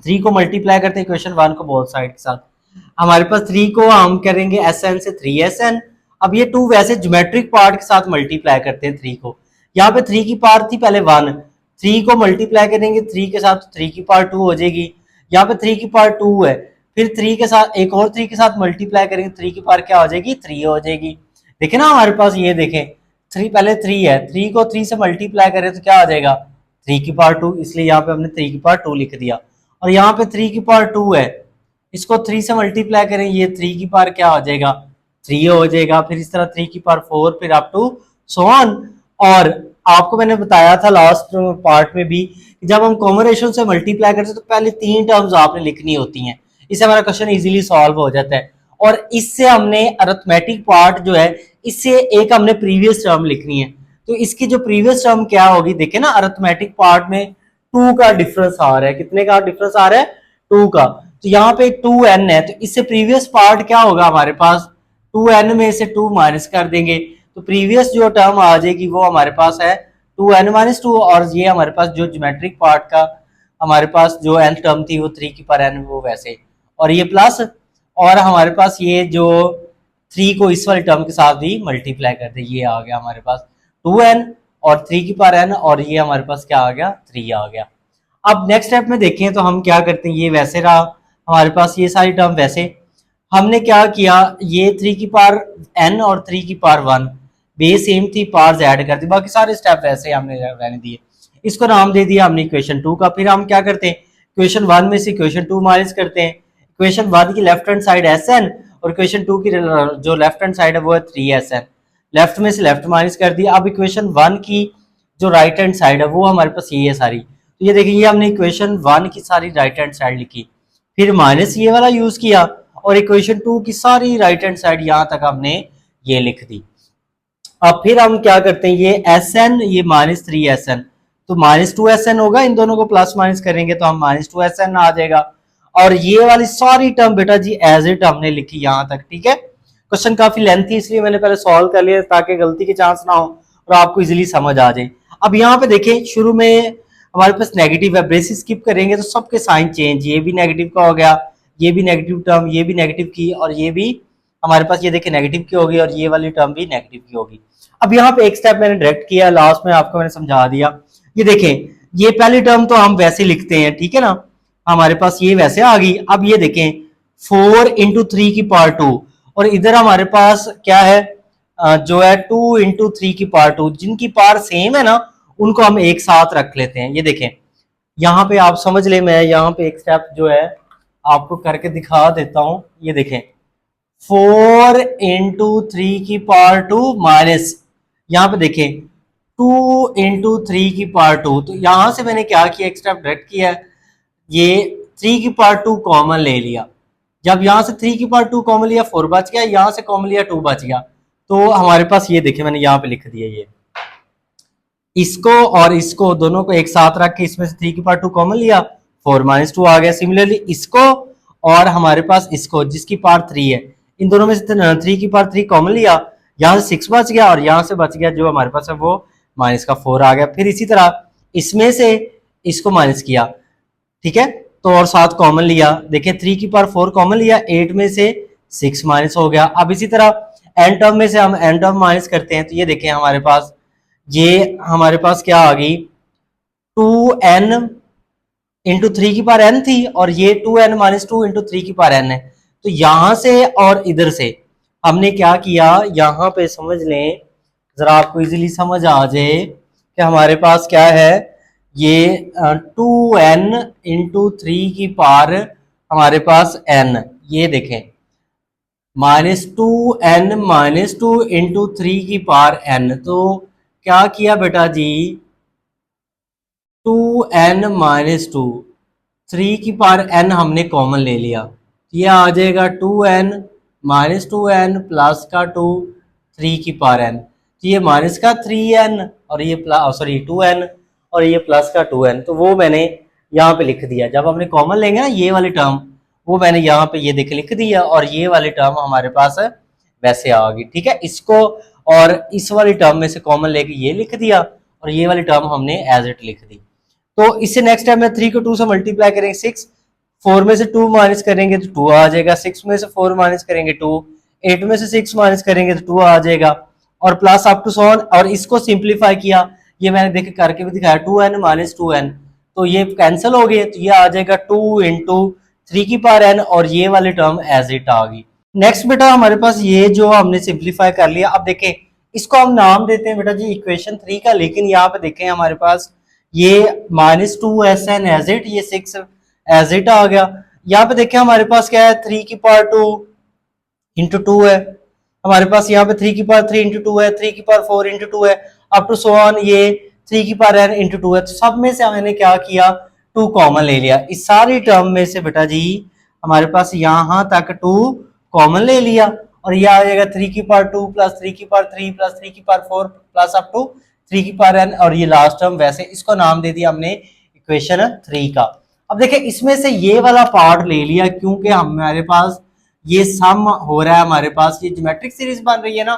3 को मल्टीप्लाई करते हैं इक्वेशन 1 को बोथ साइड के साथ, हमारे पास 3 को हम करेंगे Sn से 3Sn। अब ये 2 वैसे ज्योमेट्रिक पार्ट के साथ मल्टीप्लाई करते हैं 3 को, यहाँ पे 3 की पावर थी पहले 1, 3 को मल्टीप्लाई करेंगे 3 के साथ 3 की पावर 2 हो जाएगी, यहाँ पे 3 की पावर 2 है, फिर 3 के साथ एक और 3 के साथ मल्टीप्लाई करेंगे 3 की पावर क्या हो जाएगी 3 हो जाएगी। देखें ना हमारे पास ये देखें 3 पहले 3 है, 3 को 3 से मल्टीप्लाई करें तो क्या आ जाएगा 3 की पावर 2, इसलिए यहाँ पे हमने 3 की पावर 2 लिख दिया। और यहाँ पे 3 की पावर 2 है, इसको 3 से मल्टीप्लाई करें ये 3 की पावर क्या हो जाएगा 3 हो जाएगा, फिर इस तरह 3 की पावर 4 फिर अप टू सो ऑन। और आपको मैंने बताया था लास्ट पार्ट में भी जब हम कॉमन रेशो से मल्टीप्लाई करते हैं तो पहले 3 टर्म्स आपने लिखनी होती हैं, इससे हमारा क्वेश्चन इजीली सॉल्व हो जाता है। और इससे हमने अरिथमेटिक पार्ट जो है इससे एक हमने प्रीवियस टर्म लिखनी है, तो इसकी जो प्रीवियस टर्म क्या होगी, देखे ना अरिथमेटिक पार्ट में 2 का डिफरेंस आ रहा है, कितने का डिफरेंस आ रहा है, 2 का। तो यहाँ पे 2n है, तो इससे प्रीवियस पार्ट क्या होगा हमारे पास, 2n में से 2 माइनस कर देंगे, तो प्रीवियस जो टर्म आ जाएगी वो हमारे पास है 2n-2, और ये हमारे पास जो ज्योमेट्रिक पार्ट का हमारे पास जो n टर्म थी वो 3 की पावर n वो वैसे, और ये प्लस, और हमारे पास ये जो 3 को इस वाले टर्म के साथ भी मल्टीप्लाई कर दे, ये आ गया हमारे पास 2n और 3 की पावर n, और ये हमारे पास क्या आ गया, 3 आ गया। अब नेक्स्ट स्टेप में देखें तो हम क्या करते हैं, ये वैसे रहा हमारे पास ये सारी टर्म वैसे, हमने क्या किया, ये 3 की पावर n और 3 की पावर 1 बेस सेम थी, पावर्स ऐड कर दी, बाकी सारे स्टेप वैसे हमने रहने दिए। इसको नाम दे दिया हमने इक्वेशन 2 का। फिर हम क्या करते हैं, इक्वेशन 1 में से इक्वेशन 2 माइनस करते हैं। इक्वेशन 1 की लेफ्ट हैंड साइड Sn और इक्वेशन 2 की जो लेफ्ट हैंड साइड है वो है 3Sn, लेफ्ट में से लेफ्ट माइनस कर दिया। अब इक्वेशन 1 की जो राइट हैंड साइड है वो हमारे पास ये है सारी, तो ये देखिए ये हमने इक्वेशन 1 की सारी राइट हैंड साइड लिखी, फिर माइनस ये वाला यूज किया, और इक्वेशन 2 की सारी राइट हैंड साइड यहां तक हमने ये लिख दी। अब फिर हम क्या करते हैं, ये Sn ये -3Sn, तो -2Sn होगा, इन दोनों को प्लस माइनस करेंगे तो हम -2Sn आ जाएगा, और ये वाली सारी टर्म बेटा जी एज इट हमने लिखी यहां तक। ठीक है, क्वेश्चन काफी लेंथी इसलिए मैंने पहले सॉल्व कर लिया ताकि गलती के चांस ना हो और आपको इजीली समझ आ जाए। अब यहाँ पे देखें शुरू में हमारे पास नेगेटिव है, ब्रेसिस स्किप करेंगे तो सबके साइन चेंज, ये भी नेगेटिव का हो गया, ये भी नेगेटिव टर्म, ये भी नेगेटिव की, और ये भी हमारे पास ये देखिए नेगेटिव की होगी, और ये वाली टर्म भी नेगेटिव की होगी। अब यहाँ पे एक स्टेप मैंने डायरेक्ट किया, लास्ट में आपको मैंने समझा दिया। ये देखें ये पहली टर्म तो हम वैसे लिखते हैं, ठीक है ना, हमारे पास ये वैसे आ गई। अब ये देखें 4 इंटू 3 की पावर 2, और इधर हमारे पास क्या है, जो है 2 इंटू 3 की पावर 2, जिनकी पावर सेम है ना उनको हम एक साथ रख लेते हैं। ये देखें यहाँ पे आप समझ ले, मैं यहाँ पे एक स्टेप जो है आपको करके दिखा देता हूं। ये देखें 4 इंटू 3 की पावर 2 माइनस, यहाँ पे देखें 2 इंटू 3 की पावर 2, तो यहां से मैंने क्या किया, एक स्टेप डायरेक्ट किया, ये 3 की पावर 2 कॉमन ले लिया। जब यहां से 3 की पावर 2 कॉमन लिया 4 बच गया, यहां से कॉमन लिया 2 बच गया, तो हमारे पास ये देखें मैंने यहाँ पे लिख दिया, ये इसको और इसको दोनों को एक साथ रख के इसमें से 3 की पावर 2 कॉमन लिया, 4 माइनस 2 आ गया। सिमिलरली इसको और हमारे पास इसको जिसकी पावर 3 है, इन दोनों में से 3 की पावर 3 कॉमन लिया, यहाँ से 6 बच गया, और यहाँ से बच गया जो हमारे पास है वो माइनस का 4 आ गया। फिर इसी तरह इसमें से इसको माइनस किया, ठीक है, तो और 7 कॉमन लिया, देखें 3 की पावर 4 कॉमन लिया, 8 में से 6 माइनस हो गया। अब इसी तरह एन टर्म में से हम एन टर्म माइनस करते हैं, तो ये देखें हमारे पास ये हमारे पास क्या आ गई, 2n इंटू 3 की पावर n थी, और ये 2n माइनस 2 इंटू 3 की पावर n है। तो यहां से और इधर से हमने क्या किया, यहां पे समझ लें जरा आपको इजीली समझ आ जाए कि हमारे पास क्या है, ये 2n इंटू 3 की पावर हमारे पास n, ये देखें -2n-2 इंटू 3 की पावर n, तो क्या किया बेटा जी, 2n-2 3 की पावर n हमने कॉमन ले लिया, ये आ जाएगा 2n -2n प्लस का 2 3 की पावर n, तो ये माइनस का 3n और ये प्लस सॉरी 2n और ये प्लस का 2n, तो वो मैंने यहाँ पे लिख दिया। जब हमने कॉमन लेंगे ना ये वाली टर्म, वो मैंने यहाँ पे ये देख लिख दिया, और ये वाली टर्म हमारे पास वैसे आ गई। ठीक है, इसको और इस वाली टर्म में से कॉमन लेके ये लिख दिया, और ये वाली टर्म हमने एज इट लिख दी। तो इससे नेक्स्ट टाइम में 3 को 2 से मल्टीप्लाई करेंगे 6, 4 में से 2 माइनस करेंगे तो 2 आ जाएगा, 6 में से 4 माइनस करेंगे 2, 8 में से 6 माइनस करेंगे तो 2 आ जाएगा, और plus up to so on. और इसको सिंप्लीफाई किया, ये मैंने देख करके भी दिखाया, 2n माइनस 2n, तो ये कैंसिल हो गए, तो ये आ जाएगा 2 इंटू 3 की पावर n, और ये वाली टर्म एज इट आ गई। नेक्स्ट बेटा हमारे पास ये जो हमने सिंप्लीफाई कर लिया, अब देखें इसको हम नाम देते हैं बेटा जी इक्वेशन 3 का, लेकिन यहाँ पे देखें हमारे पास ये -2Sn एज इट, ये 6 एज इट आ गया। यहाँ पे देखें हमारे पास क्या है, 3 की पावर 2 इंटू 2 है, हमारे पास यहाँ पे 3 की पावर 3 इंटू 2 है, 3 की पावर 4 इंटू 2 है, अप टू सो ऑन ये 3 की पावर n इंटू 2 है। तो सब में से मैंने क्या किया, 2 कॉमन ले लिया, इस सारी टर्म में से बेटा जी हमारे पास यहाँ तक 2 कॉमन ले लिया, और ये आ जाएगा 3 की पावर 2 प्लस 3 की पावर 3 प्लस 3 की पावर 4 प्लस अप टू 3 की पावर n, और ये लास्ट टर्म वैसे इसको नाम दे दिया हमने इक्वेशन 3 का। अब देखिए इसमें से ये वाला पार्ट ले लिया क्योंकि हमारे पास ये सम हो रहा है, हमारे पास ये ज्योमेट्रिक सीरीज बन रही है ना,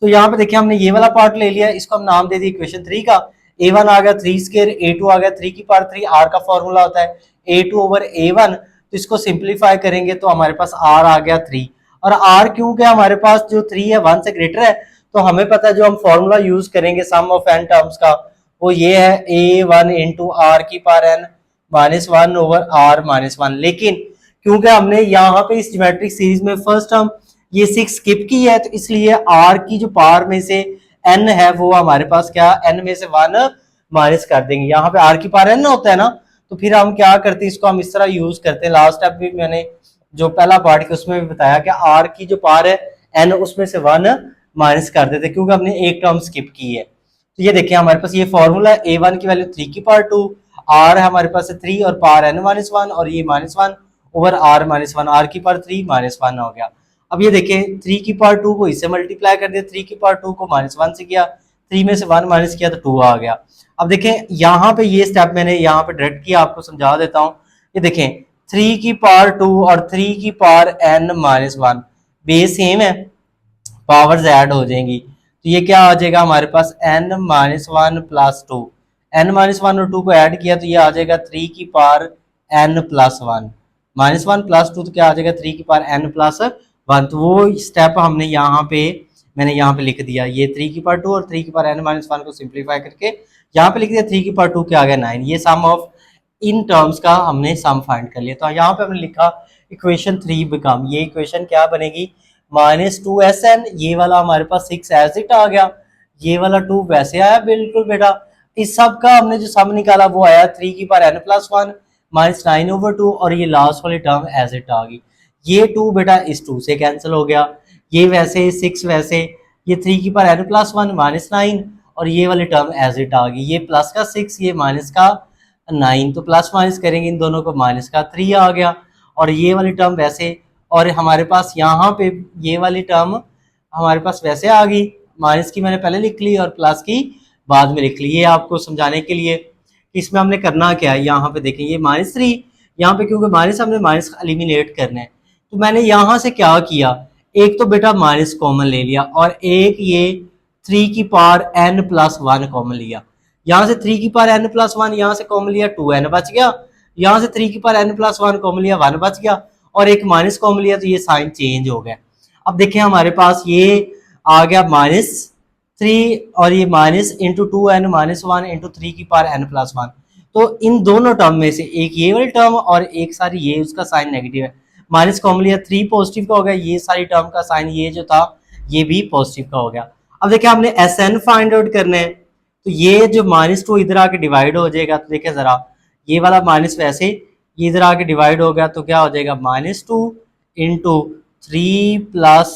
तो यहाँ पे देखिए हमने ये वाला पार्ट ले लिया, इसको हम नाम दे दिए इक्वेशन 3 का। a1 आ गया 3 स्क्वायर, a2 आ गया 3 की पावर 3, r का फॉर्मूला होता है a2 ओवर a1, तो इसको सिंप्लीफाई करेंगे तो हमारे पास r आ गया 3, और r क्योंकि हमारे पास जो 3 है 1 से ग्रेटर है, तो हमें पता है जो हम फॉर्मूला यूज करेंगे सम ऑफ n टर्म्स का वो ये है a1 इंटू r की power n minus 1 over r minus 1। लेकिन क्योंकि हमने यहाँ पे इस ज्योमेट्रिक सीरीज में फर्स्ट टर्म ये 6 स्किप की है, तो इसलिए r की जो पावर में से n है वो हमारे पास क्या n में से 1 माइनस कर देंगे। यहाँ पे r की पावर n होता है ना, तो फिर हम क्या करते हैं, इसको हम इस तरह यूज करते हैं। लास्ट स्टेप भी मैंने जो पहला पार्ट है उसमें भी बताया कि r की जो पावर है n उसमें से 1 माइनस कर देते क्योंकि हमने एक टर्म स्किप की है। तो ये देखिए हमारे पास ये फॉर्मूला है, a1 की वैल्यू 3 की पावर 2, r है हमारे पास 3 और पावर n माइनस 1, और ये minus 1 over r minus 1, r की पावर 3 माइनस 1 हो गया। अब ये देखें 3 की पावर 2 को इससे मल्टीप्लाई कर दिया, 3 की पावर 2 को माइनस 1 से किया, 3 में से 1 माइनस किया तो 2 आ गया। अब देखें यहाँ पे ये स्टेप मैंने यहाँ पे डायरेक्ट किया, आपको समझा देता हूँ। ये देखें 3 की पावर 2 और 3 की power n minus 1 base same है, पावर्स ऐड हो जाएंगी, तो ये क्या आ जाएगा हमारे पास n minus 1 plus 2, n minus 1 और 2 को ऐड किया तो ये आ जाएगा 3 की power n plus 1, minus 1 plus 2 तो क्या आ जाएगा 3 की पावर n प्लस 1। तो वो स्टेप हमने यहाँ पे मैंने यहाँ पे लिख दिया, ये 3 की पावर 2 और 3 की पावर n माइनस 1 को सिंप्लीफाई करके यहाँ पे लिख दिया 3 की पावर 2 क्या आ गया 9। ये सम ऑफ इन टर्म्स का हमने सम फाइंड कर लिया। तो यहाँ पे हमने लिखा इक्वेशन 3 बिकम, ये इक्वेशन क्या बनेगी माइनस 2sn, ये वाला हमारे पास 6 एज इट आ गया, ये वाला 2 वैसे आया बिल्कुल बेटा। इस सब का हमने जो सम निकाला वो आया 3 की power n plus 1 minus 9 over 2, और ये लास्ट वाली टर्म एज इट आ गई। ये 2 बेटा इस 2 से कैंसिल हो गया, ये वैसे 6 वैसे, ये 3 की पावर n प्लस 1 माइनस 9, और ये वाली टर्म एज इट आ गई, ये प्लस का 6 ये माइनस का 9, तो प्लस माइनस करेंगे इन दोनों को माइनस का 3 आ गया, और ये वाली टर्म वैसे, और हमारे पास यहाँ पे ये वाली टर्म हमारे पास वैसे आ गई, माइनस की मैंने पहले लिख ली और प्लस की बाद में लिख ली। ये आपको समझाने के लिए इसमें हमने करना क्या है, यहाँ पे देखें ये -3, यहाँ पे क्योंकि माइनस हमने माइनस एलिमिनेट करना है, तो मैंने यहाँ से क्या किया, एक तो बेटा माइनस कॉमन ले लिया और एक ये 3 की पावर n प्लस 1 कॉमन लिया। यहाँ से 3 की पावर n प्लस 1 यहाँ से कॉमन लिया 2n बच गया, यहाँ से 3 की पावर n प्लस 1 कॉमन लिया 1 बच गया, और एक माइनस कॉमन लिया तो ये साइन चेंज हो गया। अब देखिए हमारे पास ये आ गया -3 और ये minus into 2n minus 1 into 3 की पावर n प्लस 1। तो इन दोनों टर्म में से एक ये वाली टर्म और एक सारी ये उसका साइन नेगेटिव है, माइनस कॉमन लिया 3 पॉजिटिव का हो गया, ये सारी टर्म का साइन ये जो था ये भी पॉजिटिव का हो गया। अब देखिए हमने Sn फाइंड आउट करना है, तो ये जो -2 इधर आके डिवाइड हो जाएगा, तो देखिए जरा ये वाला माइनस वैसे ये इधर आके डिवाइड हो गया तो क्या हो जाएगा -2 into 3 plus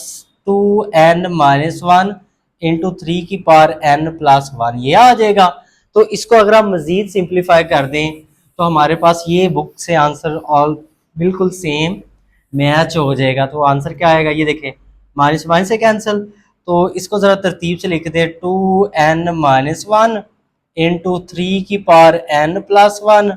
2n minus 1 into 3 की पावर n प्लस 1 ये आ जाएगा। तो इसको अगर हम मजीद सिंप्लीफाई कर दें तो हमारे पास ये बुक से आंसर ऑल बिल्कुल सेम मैच हो जाएगा। तो आंसर क्या आएगा, ये देखें माइनस माइनस से कैंसिल, तो इसको ज़रा तरतीब से लिख दे 2n माइनस 1 इंटू 3 की power n plus 1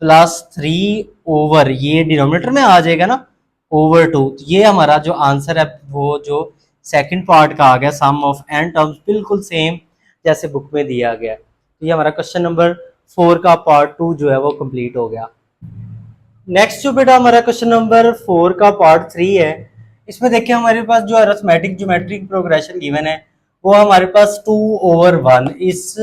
plus 3 over ये डिनोमिनेटर में आ जाएगा ना ओवर 2। तो ये हमारा जो आंसर है वो जो सेकंड पार्ट का आ गया सम ऑफ n टर्म्स बिल्कुल सेम जैसे बुक में दिया गया। तो ये हमारा क्वेश्चन नंबर 4 का पार्ट 2 जो है वो कंप्लीट हो गया। नेक्स्ट जो बेटा हमारा क्वेश्चन नंबर 4 का पार्ट 3 है, इसमें देखिए हमारे पास जो अरिथमेटिक ज्योमेट्रिक प्रोग्रेशन गिवन है वो हमारे पास 2 ओवर 1, इस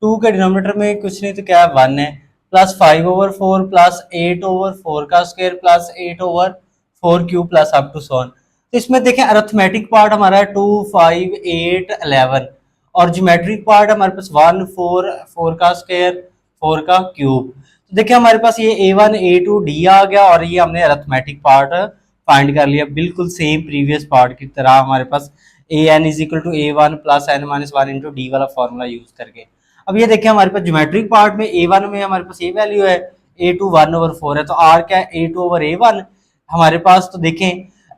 2 के डिनोमिनेटर में कुछ नहीं तो क्या है 1 है, प्लस 5 ओवर 4 प्लस 8 ओवर 4 का square plus 8 over 4 cube plus up to so on. तो इसमें देखें अरिथमेटिक पार्ट हमारा है 2 5 8 11 और ज्योमेट्रिक पार्ट हमारे पास 1 4 4 का स्क्वायर 4 का क्यूब। तो देखिए हमारे पास ये A1 A2 D आ गया और ये हमने अरिथमेटिक पार्ट फाइंड कर लिया बिल्कुल सेम प्रीवियस पार्ट की तरह हमारे पास an is equal to A1 plus n minus 1 into d वाला फॉर्मूला यूज करके। अब ये देखिए हमारे पास ज्योमेट्रिक पार्ट में A1 में हमारे पास ये वैल्यू है, A2 1 ओवर 4 है, तो R क्या है A2 ओवर A1 हमारे पास। तो देखें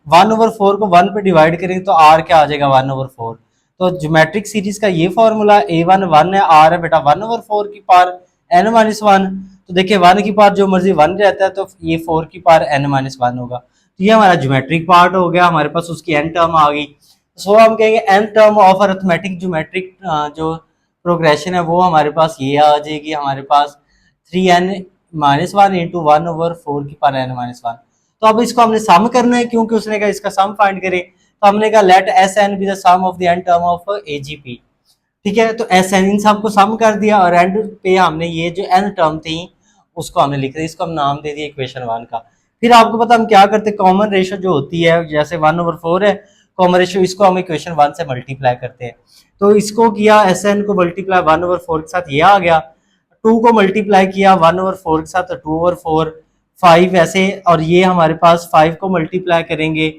1 ओवर 4 को 1 पे डिवाइड करेंगे तो R क्या आ जाएगा 1 ओवर 4। तो ज्योमेट्रिक सीरीज का ये फॉर्मूला A1 1 है, R है बेटा 1/4 की पावर n-1। तो देखिए 1 की पावर जो मर्जी 1 रहता है, तो ये 4 की पावर n-1 होगा। तो ये हमारा ज्योमेट्रिक पार्ट हो गया, हमारे पास उसकी n टर्म आ गई। सो हम कहेंगे n term of arithmetic geometric जो प्रोग्रेशन है वो हमारे पास ये आ जाएगी, हमारे पास 3n-1 इंटू 1/4 की पावर n-1। तो अब इसको हमने सम करना है, क्योंकि उसने कहा इसका सम फाइंड करें, तो हमने कहा let s n be the sum of the n term of a G P. ठीक है, तो एस एन इन सबको सम कर दिया और एंड पे हमने ये जो एन टर्म थी उसको हमने लिख दिया, इसको हम नाम दे दिया इक्वेशन 1 का। फिर आपको पता हम क्या करते हैं, कॉमन रेशियो जो होती है जैसे 1/4 है कॉमन रेशियो, इसको हम इक्वेशन 1 से मल्टीप्लाई करते हैं। तो इसको किया एस एन को मल्टीप्लाई 1/4 के साथ, ये आ गया। 2 को मल्टीप्लाई किया 1/4 के साथ, 2/4 5 ऐसे, और ये हमारे पास 5 को मल्टीप्लाई करेंगे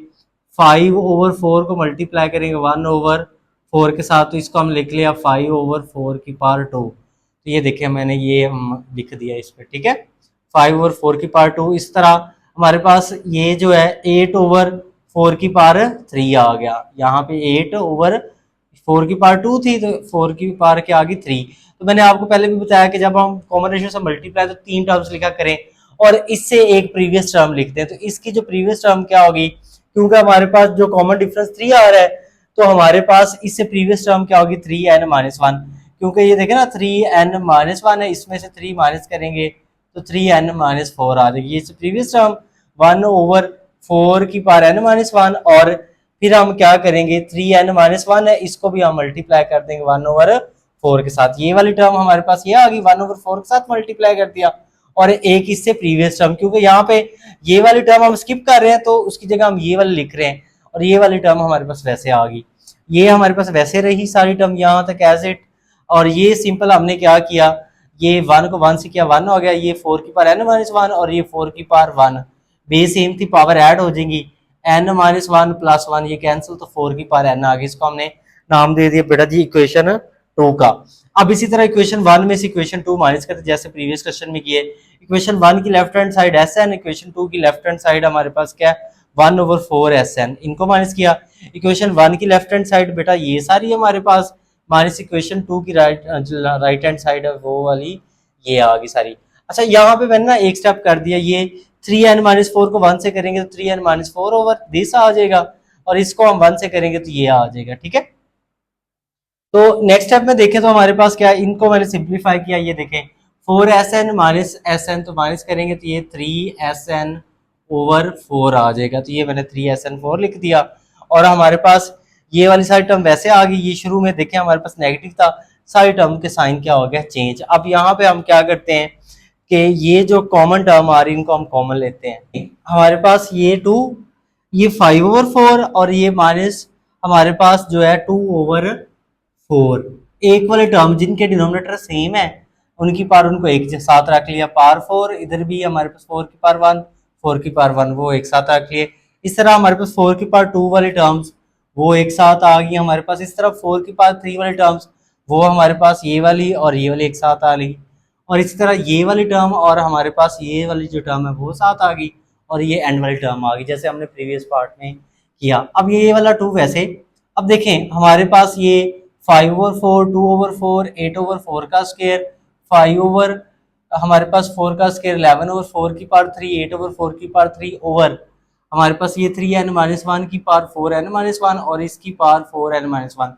5/4 को मल्टीप्लाई करेंगे 1/4 के साथ, तो इसको हम लिख लिया 5/4 की पावर 2। तो ये देखिए मैंने ये लिख दिया इस पर। ठीक है, 5/4 की पावर 2। इस तरह हमारे पास ये जो है 8/4 की पावर 3 आ गया। यहाँ पे 8/4 की पावर 2 थी, तो 4 की पावर क्या आ गई 3। तो मैंने आपको पहले भी बताया कि जब हम कॉमन रेशियो से मल्टीप्लाई तो 3 टर्म्स लिखा करें और इससे एक प्रीवियस टर्म लिखते हैं। तो इसकी जो प्रीवियस टर्म क्या होगी, क्योंकि हमारे पास जो कॉमन डिफरेंस 3 आ रहा है, तो हमारे पास इससे प्रीवियस टर्म क्या होगी 3n-1, क्योंकि ये देखे ना 3n-1 है, इसमें से 3 माइनस करेंगे तो 3n-4 आ जाएगी। ये प्रीवियस टर्म 1/4 की पावर n-1, और फिर हम क्या करेंगे 3n-1 है, इसको भी हम मल्टीप्लाई कर देंगे 1/4 के साथ। ये वाली टर्म हमारे पास ये आ गई, 1/4 के साथ मल्टीप्लाई कर दिया, और एक इससे प्रीवियस टर्म, क्योंकि यहाँ पे ये वाली टर्म हम स्किप कर रहे हैं तो उसकी जगह हम ये वाली लिख रहे हैं, और ये वाली टर्म हमारे पास वैसे आ गई। ये हमारे पास वैसे रही सारी टर्म यहाँ तक एज इट। और ये सिंपल हमने क्या किया, ये 1 को 1 से किया 1 हो गया, ये 4 की पावर n-1 और ये 4 की पावर 1 बेस सेम थी, पावर ऐड हो जाएंगी, n-1 प्लस 1 ये कैंसिल, तो 4 की पावर n आ गई। इसको हमने नाम दे दिया बेटा जी इक्वेशन 2 का। अब इसी तरह इक्वेशन 1 में से इक्वेशन 2 माइनस करते जैसे प्रीवियस क्वेश्चन में किए। इक्वेशन 1 की left hand side s n, equation 2 की लेफ्ट हैंड साइड हमारे पास क्या है 1/4 एस एन, इनको माइनस किया। इक्वेशन 1 की लेफ्ट हैंड साइड बेटा ये सारी हमारे पास, माइनस इक्वेशन 2 की राइट हैंड साइड है वो वाली ये आ गई सारी। अच्छा यहाँ पे मैंने ना एक स्टेप कर दिया, ये 3n-4 को 1 से करेंगे तो 3n-4 ओवर दिस आ जाएगा, और इसको हम 1 से करेंगे तो ये आ जाएगा। ठीक है, तो नेक्स्ट स्टेप में देखें तो हमारे पास क्या है, इनको मैंने सिंप्लीफाई किया, ये देखें 4sn माइनस एस एन, तो माइनस करेंगे तो ये 3sn/4 आ जाएगा। तो ये मैंने 3sn/4 लिख दिया, और हमारे पास ये वाली सारी टर्म वैसे आ गई। ये शुरू में देखें हमारे पास नेगेटिव था, सारी टर्म के साइन क्या हो गया चेंज। अब यहाँ पे हम क्या करते हैं कि ये जो कॉमन टर्म आ रही है इनको हम कॉमन लेते हैं। हमारे पास ये 2, ये 5/4 और ये माइनस हमारे पास जो है 2/4, एक वाले टर्म जिनके डिनोमिनेटर सेम है उनकी पावर उनको एक साथ रख लिया, पावर 4 इधर भी हमारे पास 4 की पावर 1, 4 की पावर 1 वो एक साथ रख लिए। इस तरह हमारे पास 4 की पावर 2 वाली टर्म्स वो एक साथ आ गई हमारे पास। इस तरह 4 की पावर 3 वाली टर्म्स वो हमारे पास ये वाली और ये वाली एक साथ आ गई, और इसी तरह ये वाली टर्म और हमारे पास ये वाली जो टर्म है वो साथ आ गई, और ये एंड वाली टर्म आ गई जैसे हमने प्रीवियस पार्ट में किया। अब ये वाला 2 वैसे, अब देखें हमारे पास ये 5/4, 2/4, 8/4 का स्क्वायर, 5 ओवर हमारे पास 4 का स्क्वायर 11/4 की पावर 3, 8/4 की पावर 3 ओवर हमारे पास ये 3n-1 की पावर 4n-1 और इसकी पावर 4n-1।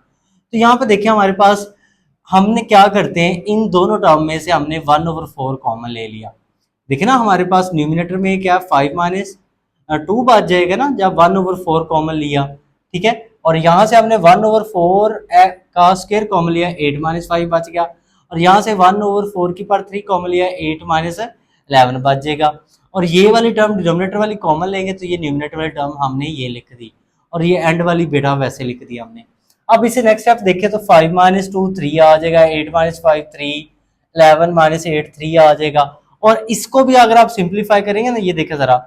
तो यहाँ पे देखिए हमारे पास हमने क्या करते हैं, इन दोनों टर्म में से हमने 1/4 कॉमन ले लिया। देखिए ना हमारे पास न्यूमिनेटर में क्या 5-2 बच जाएगा ना जब 1/4 कॉमन लिया। ठीक है, और यहाँ से हमने 1/4 का स्क्वायर कॉमन लिया, 8-5 बच गया, और यहाँ से 1/4 की पावर 3 कॉमन लिया, 8-11 बच जाएगा। और ये वाली टर्म डिनोमिनेटर वाली कॉमन लेंगे तो ये न्यूमिनेटर वाली टर्म हमने ये लिख दी, और ये एंड वाली बेटा वैसे लिख दी हमने। अब इसे नेक्स्ट स्टेप देखें तो 5-2 3 आ जाएगा, 8-5 3, 11-8 3 आ जाएगा। और इसको भी अगर आप सिंप्लीफाई करेंगे ना, ये देखें जरा,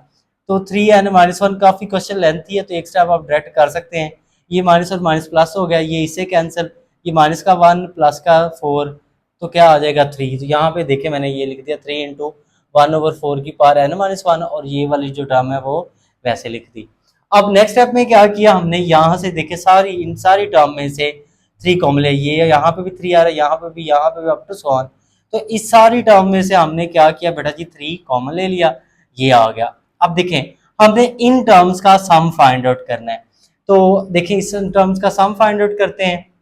तो 3n-1 काफी क्वेश्चन लेंथी है तो एक स्टेप आप डायरेक्ट कर सकते हैं। ये माइनस और माइनस प्लस हो गया, ये इससे कैंसिल, ये माइनस का 1 प्लस का 4 तो क्या आ जाएगा 3। तो यहाँ पे देखे मैंने ये लिख दिया 3 इंटू 1/4 की पावर n-1, और ये वाली जो टर्म है वो वैसे लिख दी। अब नेक्स्ट स्टेप में क्या किया हमने, यहाँ से देखे सारी इन सारी टर्म में से 3 कॉमन है, ये यहाँ पे भी 3 आ रहा है, यहाँ पे भी अप टू सो ऑन। तो इस सारी टर्म में से हमने क्या किया बेटा जी, 3 कॉमन ले लिया, ये आ गया। अब देखें हमने इन टर्म्स का सम फाइंड आउट करना है, तो देखिए इस टर्म्स का सम फाइंड आउट करते हैं।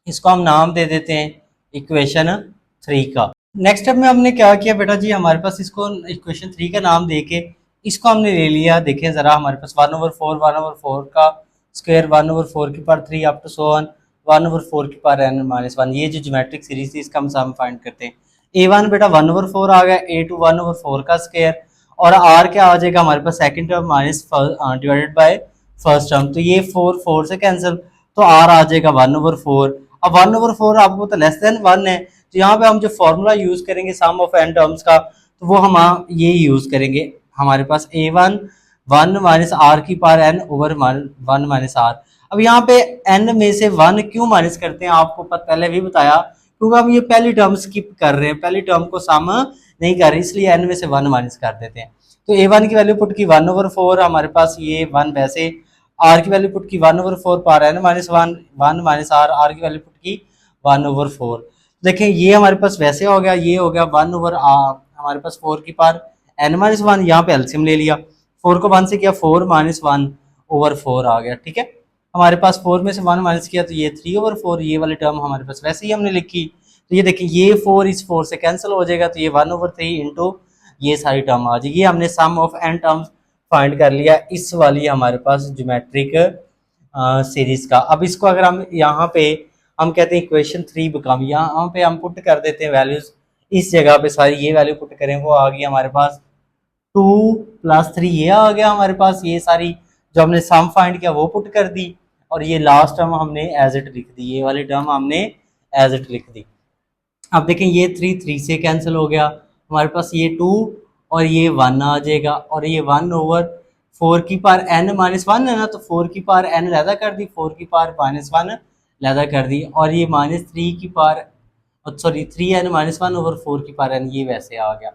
इसको हम नाम दे देते हैं इक्वेशन 3 का। नेक्स्ट स्टेप में हमने क्या किया बेटा जी, हमारे पास इसको इक्वेशन 3 का नाम देके इसको हमने ले लिया। देखें जरा, हमारे पास 1/4 का स्क्वायर 1/4 की power 3 up to so on 1/4 की पावर n-1, ये जो ज्योमेट्रिक सीरीज थी इसका हम सम फाइंड करते हैं। a1 बेटा 1/4 आ गया, a2 1/4 का स्क्वायर, और r क्या आ जाएगा हमारे पास, second term minus divided by first term, तो ये 4 से कैंसिल, तो r आ जाएगा 1/4। अब 1/4 आपको तो लेस देन 1 है, तो यहाँ पे हम जो फॉर्मूला यूज करेंगे सम ऑफ n टर्म्स का, तो वो हम ये यूज करेंगे। हमारे पास a1 1 माइनस r की power n over 1 minus r। अब यहाँ पे n में से 1 क्यों माइनस करते हैं, आपको पहले भी बताया, क्योंकि हम ये पहली टर्म स्किप कर रहे हैं, पहली टर्म को सम नहीं कर रहे, इसलिए n में से 1 माइनस कर देते हैं। तो a1 की वैल्यू पुट की 1/4, हमारे पास ये 1 वैसे, r की वैल्यू पुट की 1/4 पावर n-1 1 माइनस r की वैल्यू पुट की 1/4। देखें ये हमारे पास वैसे हो गया, ये हो गया 1/r, हमारे पास 4 की पावर n-1, यहाँ पे एलसीएम ले लिया, 4 को 1 से किया 4 माइनस 1/4 आ गया। ठीक है, हमारे पास 4 में से 1 माइनस किया तो ये 3/4, ये वाली टर्म हमारे पास वैसे ही हमने लिखी। तो ये देखिए ये 4 इस 4 से कैंसिल हो जाएगा, तो ये 1/3 इंटू ये सारी टर्म आ जाएगी। ये हमने सम ऑफ n टर्म्स फाइंड कर लिया इस वाली हमारे पास ज्योमेट्रिक सीरीज का। अब इसको अगर हम यहाँ पे हम कहते हैं इक्वेशन 3 बिकम, यहाँ पे हम पुट कर देते हैं वैल्यूज, इस जगह पे सारी ये वैल्यू पुट करें, वो आ गई हमारे पास 2 + 3, ये आ गया हमारे पास, ये सारी जो हमने सम फाइंड किया वो पुट कर दी, और ये लास्ट टर्म हमने एज इट लिख दी, ये वाली टर्म हमने एज इट लिख दी। अब देखें ये 3 से कैंसिल हो गया, हमारे पास ये 2 और ये 1 आ जाएगा, और ये 1/4 की पावर n-1 है ना, तो 4 की पावर n लैदा कर दी, 4 की पावर -1 लैदा कर दी, और ये -3 की पावर सॉरी 3n-1/4 की पावर n, ये वैसे आ गया।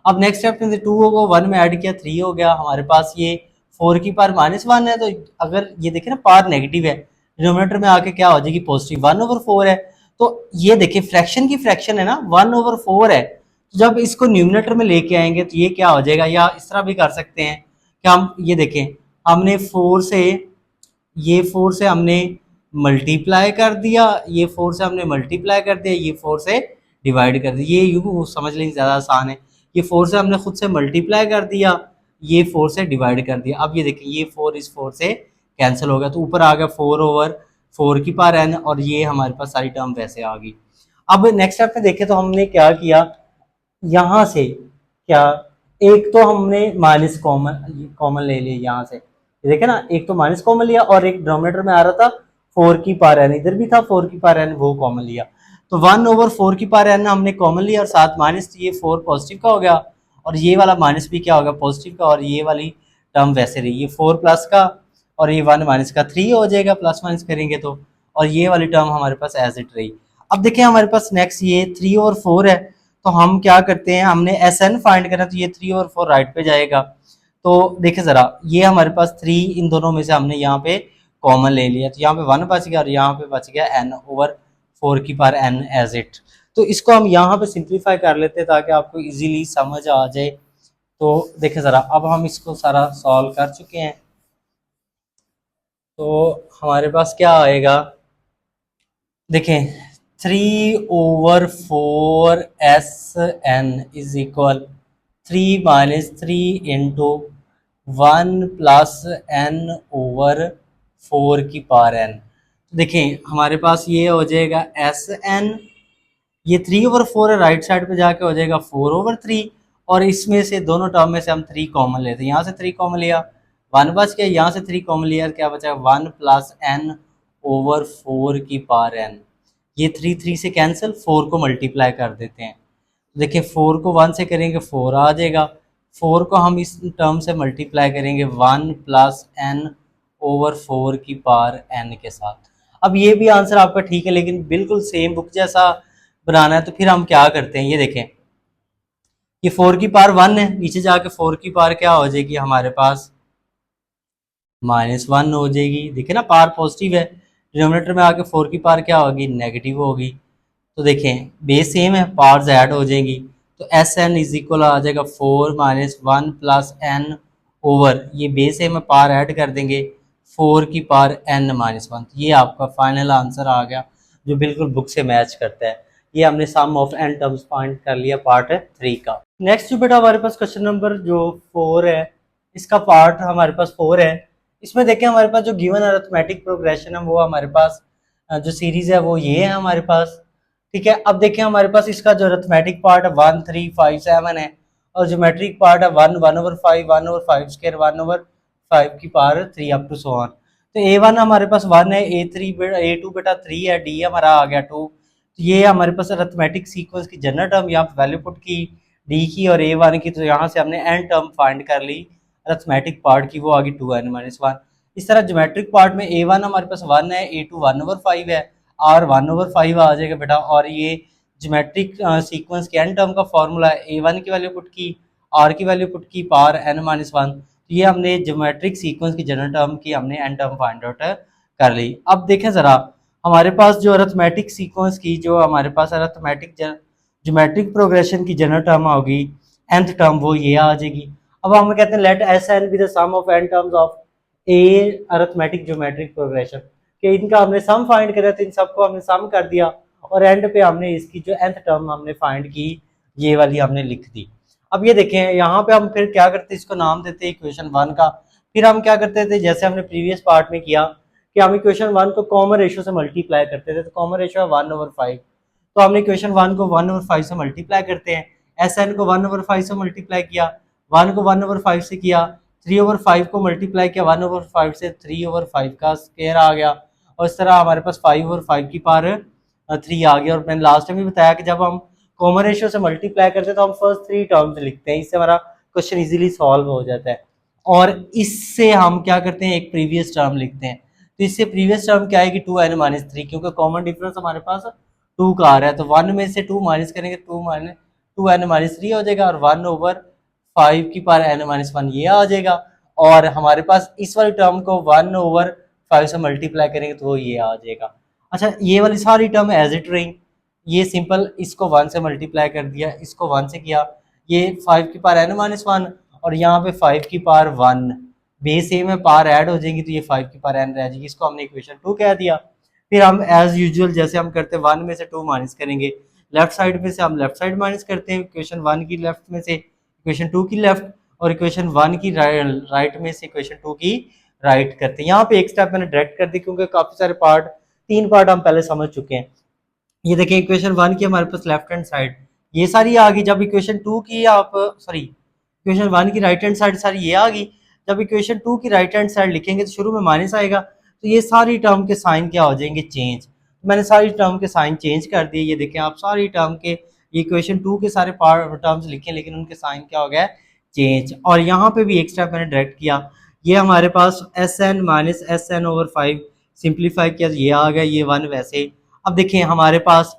अब नेक्स्ट स्टेप में 2 को 1 में ऐड किया 3 हो गया, हमारे पास ये 4 की पावर -1 है, तो अगर ये देखें ना पावर नेगेटिव है, डिनोमिनेटर में आके क्या हो जाएगी, पॉजिटिव 1/4 है। तो ये देखिए फ्रैक्शन की फ्रैक्शन है ना, 1/4 है, तो जब इसको न्यूमिनेटर में लेके आएंगे तो ये क्या हो जाएगा, या इस तरह भी कर सकते हैं कि हम ये देखें, हमने 4 से हमने मल्टीप्लाई कर दिया, ये 4 से हमने मल्टीप्लाई कर दिया, ये 4 से डिवाइड कर दिया, ये यूँ समझ लेंगे ज़्यादा आसान है। ये 4 से हमने खुद से मल्टीप्लाई कर दिया, ये 4 से डिवाइड कर दिया। अब ये देखिए ये 4 इस 4 से कैंसिल हो गया, तो ऊपर आ गया 4/4 की पावर n, और ये हमारे पास सारी टर्म वैसे आ गई। अब नेक्स्ट स्टेप में देखें तो हमने क्या किया, यहाँ से क्या, एक तो हमने माइनस कॉमन ले लिया यहाँ से, देखे ना, एक तो माइनस कॉमन लिया, और एक डिनोमिनेटर में आ रहा था 4 की पावर n, इधर भी था 4 की पावर n, वो कॉमन लिया, तो 1/4 की पावर n हमने कॉमन लिया, और साथ माइनस, ये 4 पॉजिटिव का हो गया, और ये वाला माइनस भी क्या होगा, पॉजिटिव का, और ये वाली टर्म वैसे रही, ये 4 प्लस का, और ये 1 माइनस का 3 हो जाएगा, प्लस माइनस करेंगे तो, और ये वाली टर्म हमारे पास एज इट रही। अब देखिए हमारे पास नेक्स्ट ये 3 और 4 है, तो हम क्या करते हैं, हमने एस एन फाइंड करना, तो ये 3 और 4 राइट पे जाएगा, तो देखिए जरा, ये हमारे पास 3 इन दोनों में से हमने यहाँ पे कॉमन ले लिया, तो यहाँ पे 1 बच गया, और यहाँ पे बच गया n/4 की पावर n एज इट। तो इसको हम यहाँ पे सिंप्लीफाई कर लेते हैं ताकि आपको इजीली समझ आ जाए। तो देखिए ज़रा, अब हम इसको सारा सॉल्व कर चुके हैं, तो हमारे पास क्या आएगा, देखें 3/4 SN is equal 3 - 3 into 1 + n/4 की पावर n। देखें हमारे पास ये हो जाएगा SN, ये 3/4 है, राइट साइड पे जाके हो जाएगा 4/3, और इसमें से दोनों टर्म में से हम 3 कॉमन लेते हैं, यहाँ से 3 कॉमन लिया, 1 बच गया, यहाँ से 3 कॉमन लिया, क्या बचा, 1 + n/4 की पावर n। ये 3 से कैंसिल, 4 को मल्टीप्लाई कर देते हैं, देखिए 4 को 1 से करेंगे 4 आ जाएगा, 4 को हम इस टर्म से मल्टीप्लाई करेंगे 1 + n/4 की पावर n के साथ। अब ये भी आंसर आपका ठीक है, लेकिन बिल्कुल सेम बुक जैसा बनाना है, तो फिर हम क्या करते हैं, ये देखें ये 4 की पावर 1 है, नीचे जाके 4 की पावर क्या हो जाएगी हमारे पास -1 हो जाएगी, देखिए ना पावर पॉजिटिव है, डिनोमिनेटर में आके 4 की पावर क्या होगी, नेगेटिव होगी। तो देखें बेस सेम है, पावर्स ऐड हो जाएंगी, तो एस एन इज इक्वल आ जाएगा 4 माइनस 1 प्लस एन ओवर, ये बेस सेम है, पावर ऐड कर देंगे 4 की पावर एन माइनस 1। ये आपका फाइनल आंसर आ गया जो बिल्कुल बुक से मैच करता है। ये हमने सम ऑफ एन टर्म्स फाइंड कर लिया पार्ट 3 का। नेक्स्ट जो बेटा हमारे पास क्वेश्चन नंबर जो 4 है, इसका पार्ट हमारे पास 4 है। इसमें देखें हमारे पास जो गिवन अरिथमेटिक प्रोग्रेशन है वो हमारे पास जो सीरीज है वो ये है हमारे पास। ठीक है, अब देखें हमारे पास इसका जो अरिथमेटिक पार्ट है 1 3 5 7 है, और ज्योमेट्रिक पार्ट है 1 1/5 1/5 स्क्वायर 1/5 की power 3 up to so on. तो A1 हमारे पास 1 है, A2 बेटा 3 है, D हमारा आ गया 2। तो ये हमारे पास अरिथमेटिक सीक्वेंस की जनरल टर्म यहाँ पे वैल्यू पुट की D की और A1 की, तो यहाँ से हमने एन टर्म फाइंड कर ली अरिथमेटिक पार्ट की, वो आ गई 2n-1। इस तरह ज्योमेट्रिक पार्ट में A1 हमारे पास 1 है, A2 1/5 है, R 1/5 आ जाएगा बेटा। और ये ज्योमेट्रिक सीक्वेंस के एन टर्म का फॉर्मूला है, A1 की वैल्यू पुट की, R की वैल्यू पुट की, पावर n-1। तो ये हमने ज्योमेट्रिक सीक्वेंस की जनरल टर्म की हमने एन टर्म फाइंड आउट कर ली। अब देखें ज़रा हमारे पास जो अरिथमेटिक सीक्वेंस की जो हमारे पास अरिथमेटिक ज्योमेट्रिक प्रोग्रेशन की जनरल टर्म होगी nth टर्म, वो ये आ जाएगी। अब हम कहते हैं let s n be the sum of n terms of a arithmetic geometric progression, कि इनका हमने सम फाइंड करा तो इन सबको हमने सम कर दिया और एंड पे हमने इसकी जो nth टर्म हमने फाइंड की ये वाली हमने लिख दी। अब ये देखें यहाँ पे हम फिर क्या करते हैं, इसको नाम देते हैं इक्वेशन 1 का। फिर हम क्या करते थे जैसे हमने प्रीवियस पार्ट में किया कि हम इक्वेशन 1 को कॉमन रेशियो से मल्टीप्लाई करते थे, तो कॉमन रेशियो है 1/5, तो हमने इक्वेशन 1 को 1/5 से मल्टीप्लाई करते हैं, एस एन को 1/5 से मल्टीप्लाई किया, 1 को 1/5 से किया, 3/5 को मल्टीप्लाई किया 1/5 से, 3/5 का स्क्वायर आ गया, और इस तरह हमारे पास 5/5 की पावर 3 आ गया। और मैंने लास्ट टाइम भी बताया कि जब हम कॉमन रेशियो से मल्टीप्लाई करते हैं तो हम फर्स्ट 3 टर्म्स लिखते हैं, इससे हमारा क्वेश्चन इजीली सॉल्व हो जाता है। और इससे हम क्या करते हैं, एक प्रीवियस टर्म लिखते हैं, तो इससे प्रीवियस टर्म क्या आएगी 2n-3, क्योंकि कॉमन डिफरेंस हमारे पास 2 का आ रहा है, तो 1 में से 2 माइनस करेंगे 2n-3 हो जाएगा, और 1/5 की पावर n-1 ये आ जाएगा। और हमारे पास इस वाली टर्म को 1/5 से मल्टीप्लाई करेंगे तो वो ये आ जाएगा। अच्छा, ये वाली सारी टर्म एज इट रही, ये सिंपल इसको 1 से मल्टीप्लाई कर दिया, इसको 1 से किया, ये 5 की पावर n-1 और यहाँ पे 5 की पावर 1, बेस सेम है, पावर ऐड हो जाएंगी तो ये 5 की पावर n रह जाएगी, इसको हमने इक्वेशन 2 कह दिया। फिर हम एज यूजुअल जैसे हम करते हैं 1 में से 2 माइनस करेंगे, लेफ्ट साइड में से हम लेफ्ट साइड माइनस करते हैं, इक्वेशन 1 की लेफ्ट में से इक्वेशन 2 की लेफ्ट, और इक्वेशन 1 की राइट में से इक्वेशन 2 की राइट करते हैं। यहाँ पे एक स्टेप मैंने डायरेक्ट कर दी क्योंकि काफी सारे पार्ट 3 पार्ट हम पहले समझ चुके हैं। ये देखिए इक्वेशन 1 की हमारे पास लेफ्ट हैंड साइड ये सारी आ गई, जब इक्वेशन 2 की आप सॉरी इक्वेशन 1 की राइट हैंड साइड सारी ये आ गई, जब इक्वेशन 2 की राइट हैंड साइड लिखेंगे तो शुरू में माइनस आएगा, तो ये सारी टर्म के साइन क्या हो जाएंगे, चेंज। तो मैंने सारी टर्म के साइन चेंज कर दिए, ये देखें आप सारी टर्म के इक्वेशन 2 के सारे टर्म्स लिखे लेकिन उनके साइन क्या हो गया, चेंज। और यहाँ पे भी एक स्टेप मैंने डायरेक्ट किया, ये हमारे पास s n minus s n over 5 simplify किया, ये आ गया, ये 1 वैसे। अब देखिए हमारे पास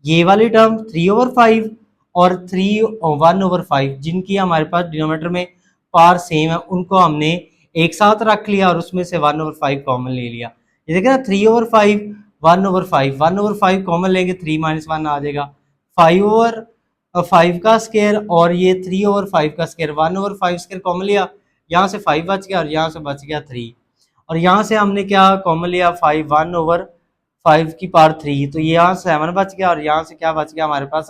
ये वाली टर्म 3/5 और 1/5 जिनकी हमारे पास डिनोमिनेटर में पावर सेम है उनको हमने एक साथ रख लिया और उसमें से 1/5 कॉमन ले लिया। ये देखिए ना 3/5 1/5 कॉमन लेंगे 3-1 आ जाएगा, 5/5 का स्क्वायर और ये 3/5 का स्क्वायर, 1/5 स्क्वायर कॉमन लिया, यहाँ से 5 बच गया और यहाँ से बच गया 3, और यहाँ से हमने क्या कॉमन लिया 5 1/5 की पावर 3, तो यहाँ 7 बच गया और यहाँ से क्या बच गया हमारे पास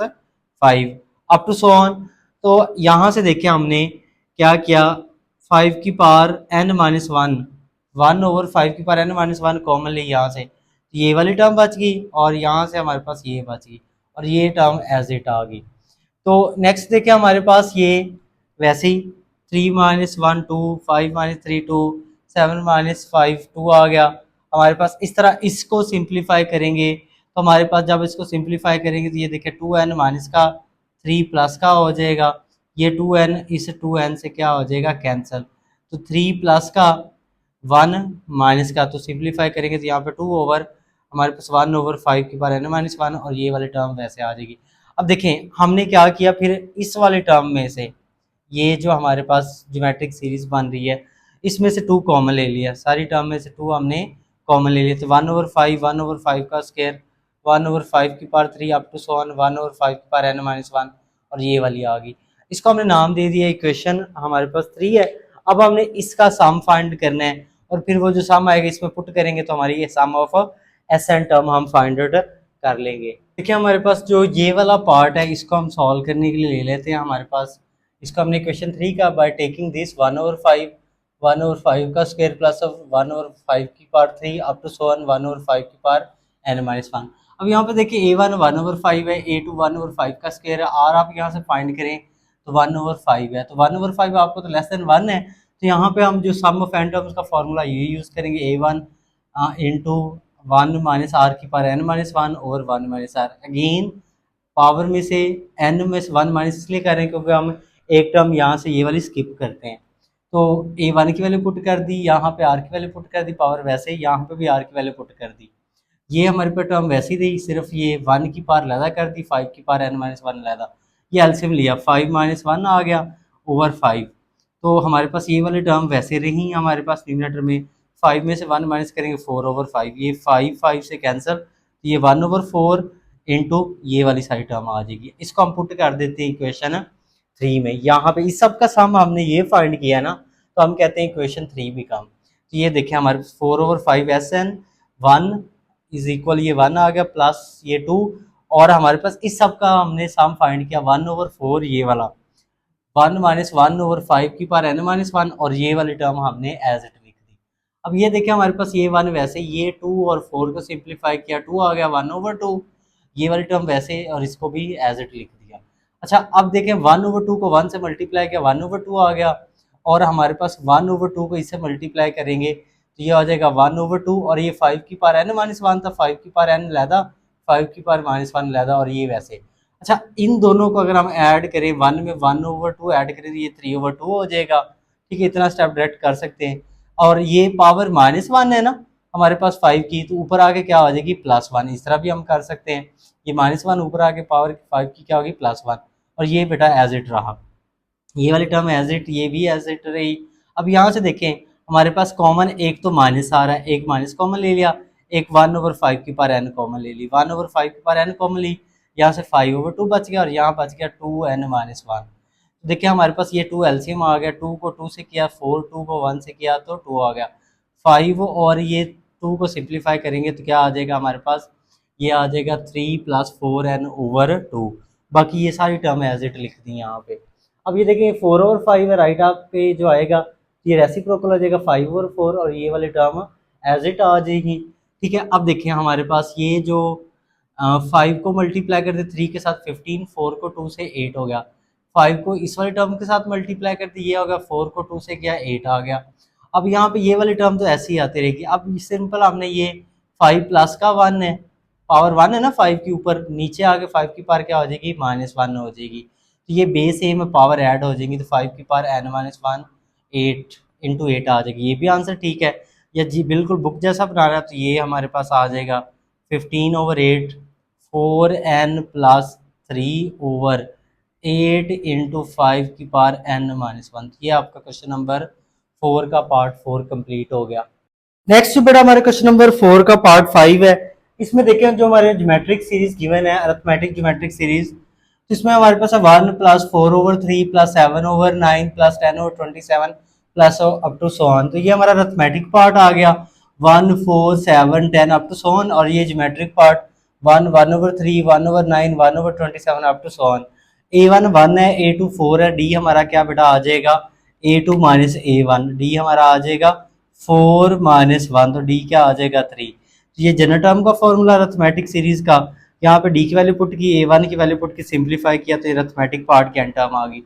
5 अप टू सो ऑन। तो यहाँ से देखिए हमने क्या किया 5 की पावर n-1 1/5 की पावर n-1 कॉमन ली यहाँ से, तो ये वाली टर्म बच गई और यहाँ से हमारे पास ये बच गई और ये टर्म एज इट आ गई। तो नेक्स्ट देखिए हमारे पास ये वैसे ही 3-1 2 5-3 2 7-5 2 आ गया हमारे पास। इस तरह इसको सिंप्लीफाई करेंगे तो हमारे पास जब इसको सिंप्लीफाई करेंगे तो ये देखिए 2n माइनस का 3 प्लस का हो जाएगा, ये 2n इस 2n से क्या हो जाएगा कैंसिल, तो 3 प्लस का 1 माइनस का, तो सिंप्लीफाई करेंगे तो यहाँ पे 2 ओवर हमारे पास 1/5 की पावर n-1 और ये वाली टर्म वैसे आ जाएगी। अब देखें हमने क्या किया फिर इस वाले टर्म में से ये जो हमारे पास ज्योमेट्रिक सीरीज बन रही है इसमें से 2 कॉमन ले लिया, सारी टर्म में से 2 हमने कॉमन ले लिए तो 1/5 का स्क्वायर 1/5 की power 3 up to so on 1/5 की पावर n-1 और ये वाली आ गई। इसको हमने नाम दे दिया इक्वेशन हमारे पास 3 है। अब हमने इसका सम फाइंड करना है और फिर वो जो सम आएगा इसमें पुट करेंगे तो हमारी ये सम ऑफ एस एन टर्म हम फाइंड आउट कर लेंगे। देखिए हमारे पास जो ये वाला पार्ट है इसको हम सॉल्व करने के लिए ले लेते हैं। हमारे पास इसको हमने क्वेश्चन 3 का बाय टेकिंग दिस 1/5 का स्क्वायर प्लस 1/5 की power 3 up to so on 1/5 की पावर n-1। अब यहाँ पे देखिए a1 1/5 है, a2 1/5 का स्क्वायर है और आप यहाँ से फाइंड करें तो 1/5 है, तो 1/5 आपको तो लेस देन 1 है, तो यहाँ पे हम जो सम ऑफ एन टर्म्स का फॉर्मूला ये यूज़ करेंगे a1 इंटू 1 माइनस आर की पावर n-1 और 1 माइनस आर। अगेन पावर में से n में से 1 माइनस इसलिए कर रहे हैं क्योंकि हम एक टर्म यहाँ से ये वाली स्किप करते हैं। तो a1 की वैल्यू पुट कर दी, यहाँ पे r की वैल्यू पुट कर दी, पावर वैसे ही यहाँ पे भी r की वैल्यू पुट कर दी। ये हमारे पे टर्म वैसे ही रही, सिर्फ ये 1 की पावर लैदा कर दी, 5 की पावर n-1 लैदा, ये एलसीएम लिया 5 - 1 आ गया ओवर 5। तो हमारे पास ये वाली टर्म वैसे रही हमारे पास न्यूमरेटर में, 5 में से 1 माइनस करेंगे 4/5, ये 5 से कैंसिल, ये 1/4 इंटू ये वाली सारी टर्म आ जाएगी। इसको हम पुट कर देते हैं इक्वेशन 3 में। यहाँ पे इस सब का सम हमने ये फाइंड किया ना, तो हम कहते हैं इक्वेशन 3 बिकम, तो ये देखिए हमारे 4/5 SN1 इज इक्वल, ये 1 आ गया प्लस ये 2, और हमारे पास इस सब का हमने सम फाइंड किया 1/4 ये वाला 1 - 1/5 की पावर n-1 और ये वाली टर्म हमने एज इट लिख दी। अब ये देखिए हमारे पास ये 1 वैसे, ये 2 और 4 को सिंप्लीफाई किया 2 आ गया 1/2, ये वाली टर्म वैसे और इसको भी एज इट लिख दिया। अच्छा अब देखें 1/2 को 1 से मल्टीप्लाई किया 1/2 आ गया, और हमारे पास 1/2 को इससे मल्टीप्लाई करेंगे तो ये आ जाएगा 1/2, और ये 5 की पावर n-1 था, 5 की पावर n लैदा, 5 की पावर -1 लैदा, और ये वैसे। अच्छा इन दोनों को अगर हम ऐड करें 1 में 1/2 ऐड करें तो ये 3/2 हो जाएगा। ठीक है, इतना स्टेप डायरेक्ट कर सकते हैं। और ये पावर -1 है ना हमारे पास 5 की, तो ऊपर आके क्या हो जाएगी +1, इस तरह भी हम कर सकते हैं। ये -1 ऊपर आके पावर 5 की क्या होगी +1, और ये बेटा एज इट रहा, ये वाली टर्म एज इट, ये भी एज इट रही। अब यहाँ से देखें हमारे पास कॉमन एक तो माइनस आ रहा है, एक माइनस कॉमन ले लिया, एक 1/5 की पावर n कॉमन ले ली, 1/5 की पावर n कॉमन ली, यहाँ से 5/2 बच गया और यहाँ बच गया 2n-1। देखिए हमारे पास ये 2 एलसीएम आ गया, 2 को 2 से किया 4, 2 को 1 से किया तो 2 आ गया 5, और ये 2 को सिंप्लीफाई करेंगे तो क्या आ जाएगा हमारे पास, ये आ जाएगा 3 + 4n/2। बाकी ये सारी टर्म एज इट लिख दी यहाँ पे। अब ये देखिए 4/5 है, राइट आप पे जो आएगा ये रेसिप्रोकल हो जाएगा 5/4 और ये वाली टर्म एज इट आ जाएगी। ठीक है, अब देखिए हमारे पास ये जो 5 को मल्टीप्लाई करते 3 के साथ 15, 4 को 2 से 8 हो गया, 5 को इस वाली टर्म के साथ मल्टीप्लाई करते ये हो गया 4 को 2 से किया 8 आ गया। अब यहाँ पे ये वाली टर्म तो ऐसी ही आती रहेगी। अब सिंपल हमने ये 5 प्लस का 1 है, पावर 1 है ना 5 के ऊपर, नीचे आके 5 की पावर क्या हो जाएगी -1 हो जाएगी, तो ये बेस सेम पावर ऐड हो जाएंगी तो 5 की पावर n-1 8 इंटू 8 आ जाएगी। ये भी आंसर ठीक है, या जी बिल्कुल बुक जैसा बना रहा है तो ये हमारे पास आ जाएगा 15/8 4n + 3/8 इंटू 5 की पावर n-1। ये आपका क्वेश्चन नंबर 4 का पार्ट 4 कंप्लीट हो गया। नेक्स्ट जो बेटा हमारे क्वेश्चन नंबर 4 का पार्ट 5 है, इसमें देखें जो हमारे ज्योमेट्रिक सीरीज गिवन है, अरिथमेटिक ज्योमेट्रिक सीरीज, तो इसमें हमारे पास 1 + 4/3 + 7/9 + 10/27 plus up to so on. तो ये हमारा अरिथमेटिक पार्ट आ गया 1 4 7 10 अप टू सो ऑन, और ये geometric part 1 1/3 1/9 1/27 up to so on. a1 1 है, a2 4 है, d हमारा क्या बेटा आ जाएगा a2 - a1, d हमारा आ जाएगा 4 - 1, तो d क्या आ जाएगा 3। तो ये जनरल टर्म का फॉर्मूला अरिथमेटिक सीरीज का, यहाँ पे d की वैल्यू पुट की, a1 की वैल्यू पुट की, सिंप्लीफाई किया तो ये अरिथमेटिक पार्ट की एन टर्म आ गई।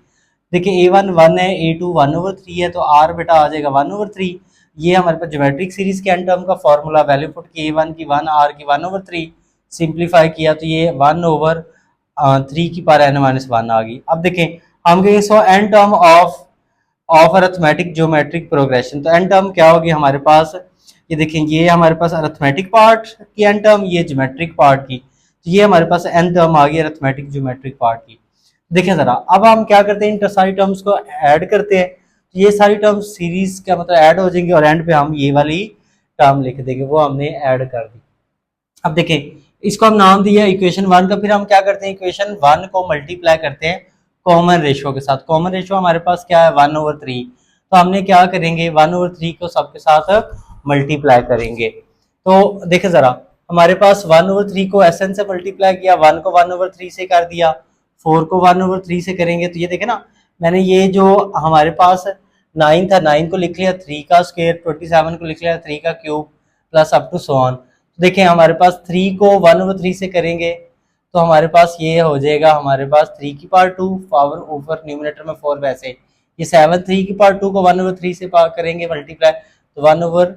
देखिए a1 1 है, a2 1/3 है, तो r बेटा आ जाएगा 1/3। ये हमारे पास ज्योमेट्रिक सीरीज के एन टर्म का फॉर्मूला, वैल्यू पुट की a1 की 1, r की 1/3, सिंप्लीफाई किया तो ये 1/3 की पावर n-1 आ गई। अब देखें हम कहेंगे so n term of arithmetic geometric progression, तो एन टर्म क्या होगी हमारे पास, ये देखें ये हमारे पास अरिथमेटिक पार्ट की एन टर्म, ये ज्योमेट्रिक पार्ट की, तो ये हमारे पास एन टर्म आ गई अरिथमेटिक ज्योमेट्रिक पार्ट की। देखें जरा, अब हम क्या करते हैं इन सारी टर्म्स को ऐड करते हैं, तो ये सारी टर्म्स सीरीज का मतलब ऐड हो जाएंगे और एंड पे हम ये वाली टर्म लिख देंगे, वो हमने ऐड कर दी। अब देखें, इसको हम नाम दिया इक्वेशन वन का, फिर हम क्या करते हैं, इक्वेशन वन को मल्टीप्लाई करते हैं कॉमन रेशियो के साथ। कॉमन रेशियो हमारे पास क्या है, 1/3। तो हमने क्या करेंगे, 1/3 को सबके साथ मल्टीप्लाई करेंगे। तो देखें जरा, हमारे पास 1/3 को एसएन से मल्टीप्लाई किया, 1 को 1/3 से कर दिया, 4 को 1/3 से करेंगे तो ये देखें ना, मैंने ये जो हमारे पास 9 था, 9 को लिख लिया 3 का स्क्वायर, 27 को लिख लिया 3 का cube, plus up to so on. देखें हमारे पास 3 को 1/3 से करेंगे तो हमारे पास ये हो जाएगा, हमारे पास 3 की पावर 2 पावर ओवर न्यूमरेटर में 4 वैसे, ये 7 3 की पावर 2 को 1/3 से करेंगे मल्टीप्लाई, तो 1 ओवर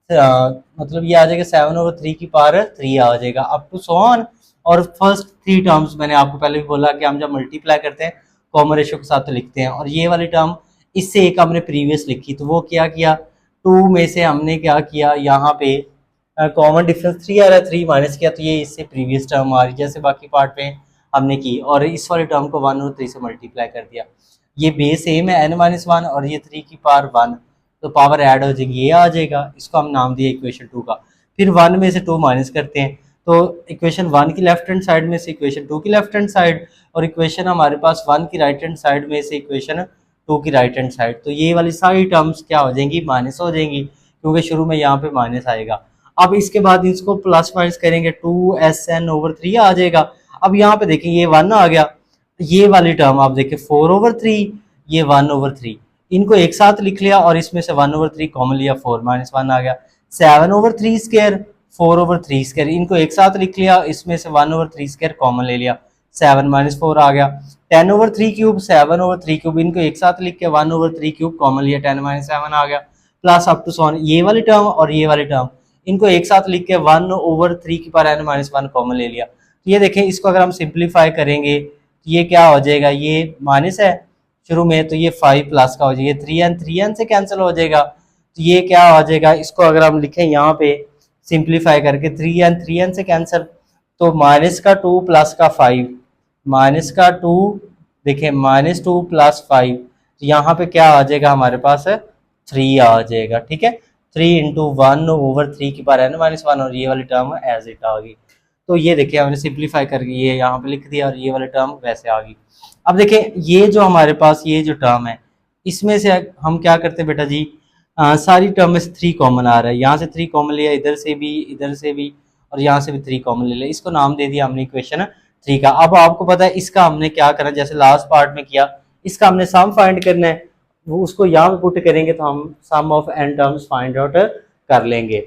मतलब ये आ जाएगा 7/3 की पावर 3 आ जाएगा, अप टू सो ऑन। और फर्स्ट 3 टर्म्स मैंने आपको पहले भी बोला कि हम जब मल्टीप्लाई करते हैं कॉमन रेशियो के साथ तो लिखते हैं, और ये वाली टर्म इससे एक हमने प्रीवियस लिखी, तो वो क्या किया, 2 में से हमने क्या किया, यहाँ पे कॉमन डिफरेंस 3 आ रहा है, 3 माइनस किया तो ये इससे प्रीवियस टर्म आ रही है, जैसे बाकी पार्ट में हमने की, और इस वाले टर्म को 1/3 से मल्टीप्लाई कर दिया। ये बेस सेम है n-1 और ये 3 की पावर 1, तो पावर ऐड हो जाएगी, ये आ जाएगा, इसको हम नाम दिया इक्वेशन 2 का। फिर 1 में से 2 माइनस करते हैं, तो इक्वेशन 1 की लेफ्ट हैंड साइड में से इक्वेशन 2 की लेफ्ट हैंड साइड, और इक्वेशन हमारे पास 1 की राइट हैंड साइड में से इक्वेशन 2 की राइट हैंड साइड, तो ये वाली सारी टर्म्स क्या हो जाएंगी, माइनस हो जाएंगी, क्योंकि शुरू में यहाँ पे माइनस आएगा। अब इसके बाद इसको प्लस माइनस करेंगे, 2SN/3 आ जाएगा। अब यहाँ पे देखिए ये 1 आ गया, ये वाली टर्म आप देखिए 4/3, ये 1/3, इनको एक साथ लिख लिया और इसमें से 1/3 कॉमन लिया, 4 - 1 आ गया। 7/3 स्क्वायर, 4/3 स्क्वायर, इनको एक साथ लिख लिया, इसमें से 1/3 स्क्वायर कॉमन ले लिया, 7 - 4 आ गया। 10/3 क्यूब, 7/3 क्यूब, इनको एक साथ लिख के 1/3 क्यूब कॉमन लिया, 10 - 7 आ गया, plus up to so on. ये वाली टर्म और ये वाली टर्म, इनको एक साथ लिख के 1/3 की पावर n-1 कॉमन ले लिया। तो ये देखें, इसको अगर हम सिंप्लीफाई करेंगे तो ये क्या हो जाएगा, ये माइनस है शुरू में, तो ये 5 प्लस का हो जाएगा, 3n से कैंसिल हो जाएगा, तो ये क्या हो जाएगा, इसको अगर हम लिखें यहाँ पे सिंप्लीफाई करके 3n से कैंसिल, तो -2 प्लस का 5, -2 देखें, -2 प्लस 5, तो यहाँ पे क्या आ जाएगा हमारे पास, 3 आ जाएगा, ठीक है। 3 × 1/3 की पावर n-1, और ये वाली टर्म एज इट आ गई। तो ये देखिए हमने सिंप्लीफाई करके ये यहाँ पे लिख दिया, और ये वाली टर्म वैसे आ गई। अब देखें, ये जो हमारे पास ये जो टर्म है, इसमें से हम क्या करते हैं बेटा जी, सारी टर्म में से 3 कॉमन आ रहा है, यहाँ से 3 कॉमन लिया, इधर से भी और यहाँ से भी 3 कॉमन ले लिया, इसको नाम दे दिया हमने इक्वेशन 3 का। अब आपको पता है इसका हमने क्या करना है, जैसे लास्ट पार्ट में किया, इसका हमने सम फाइंड करना है, वो उसको यहाँ पे पुट करेंगे तो हम sum of n terms find out कर लेंगे।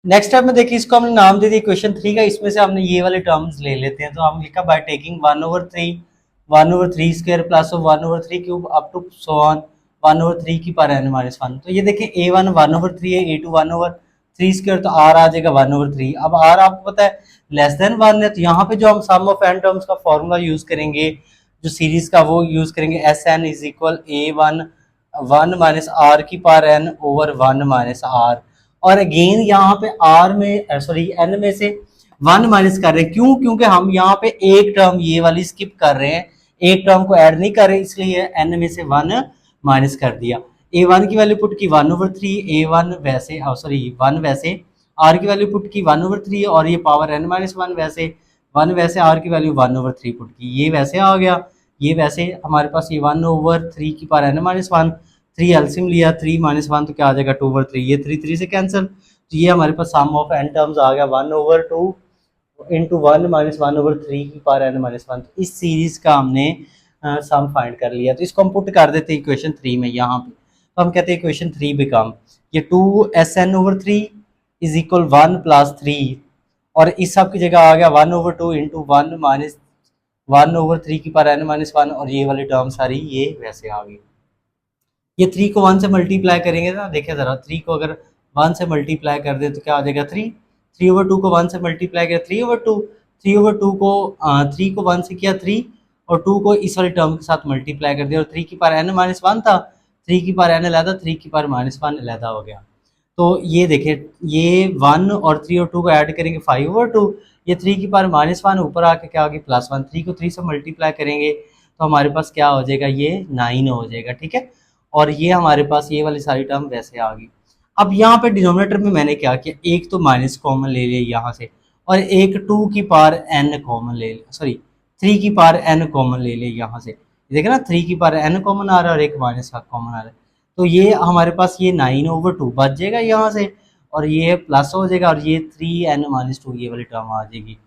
नेक्स्ट स्टेप में देखिए, इसको हमने नाम दे दिया इक्वेशन 3 का, इसमें से हमने ये वाले टर्म्स ले लेते हैं, तो हम लिखा by taking 1/3 square plus 1/3 cube up to so on 1/3 की पावर n-1। तो ये देखिए a1 1/3 है, a2 1/3 स्क्वायर, तो r आ जाएगा 1/3। अब r आपको पता है लेस देन 1 है, तो यहाँ पे जो हम सम ऑफ n टर्म्स का फॉर्मूला यूज करेंगे, जो सीरीज का, वो यूज करेंगे SN = a1 1 - r की पावर n ओवर 1 - r। और अगेन यहाँ पे r में सॉरी n में से 1 माइनस कर रहे हैं, क्यों, क्योंकि हम यहाँ पे एक टर्म ये वाली स्किप कर रहे हैं, एक टर्म को ऐड नहीं कर रहे, इसलिए n में से 1 माइनस कर दिया। a1 की वैल्यू पुट की 1/3, a1 वैसे सॉरी 1 वैसे, r की वैल्यू पुट की 1/3, और ये पावर n-1 वैसे, 1 वैसे, r की वैल्यू 1/3 पुट की, ये वैसे आ गया, ये वैसे हमारे पास ये 1/3 की पावर n-1, 3 एल्सियम लिया, 3 - 1 तो क्या आ जाएगा 2/3, ये 3 से कैंसिल, तो ये हमारे पास सम ऑफ n टर्म्स आ गया 1/2 × 1 - 1/3 की पावर n-1। तो इस सीरीज का हमने सम फाइंड कर लिया, तो इसको हम पुट कर देते हैं इक्वेशन 3 में यहाँ पे, तो हम कहते हैं इक्वेशन 3 बिकम ये 2SN/3 = 1 + 3, और इस सब की जगह आ गया 1/2 × 1 - 1/3 की पावर n-1, और ये वाली टर्म सारी ये वैसे आ गई। ये 3 को 1 से मल्टीप्लाई करेंगे ना, देखिए ज़रा, 3 को अगर 1 से मल्टीप्लाई कर दे तो क्या आ जाएगा 3, 3/2 को 1 से मल्टीप्लाई किया 3/2, 3/2 को 3 को 1 से किया 3, और 2 को इस वाली टर्म के साथ मल्टीप्लाई कर दिया, और 3 की पावर n-1 था, 3 की पावर n अलहदा, 3 की पावर -1 अलहदा हो गया। तो ये देखिए, ये 1 और 3 और 2 को ऐड करेंगे 5/2, ये 3 की पावर -1 ऊपर आके क्या आ गई +1, 3 को 3 से मल्टीप्लाई करेंगे तो हमारे पास क्या हो जाएगा, ये 9 हो जाएगा, ठीक है। और ये हमारे पास ये वाली सारी टर्म वैसे आ गई। अब यहाँ पे डिनोमिनेटर में मैंने क्या किया, एक तो माइनस कॉमन ले लिया यहाँ से, और एक 2 की पावर n कॉमन ले लिया, सॉरी 3 की पावर n कॉमन ले लिया यहाँ से। देखे ना 3 की पावर n कॉमन आ रहा है और एक माइनस का कॉमन आ रहा है, तो ये हमारे पास ये 9/2 बच जाएगा यहाँ से, और ये प्लस हो जाएगा, और ये 3n-2 ये वाली टर्म आ जाएगी।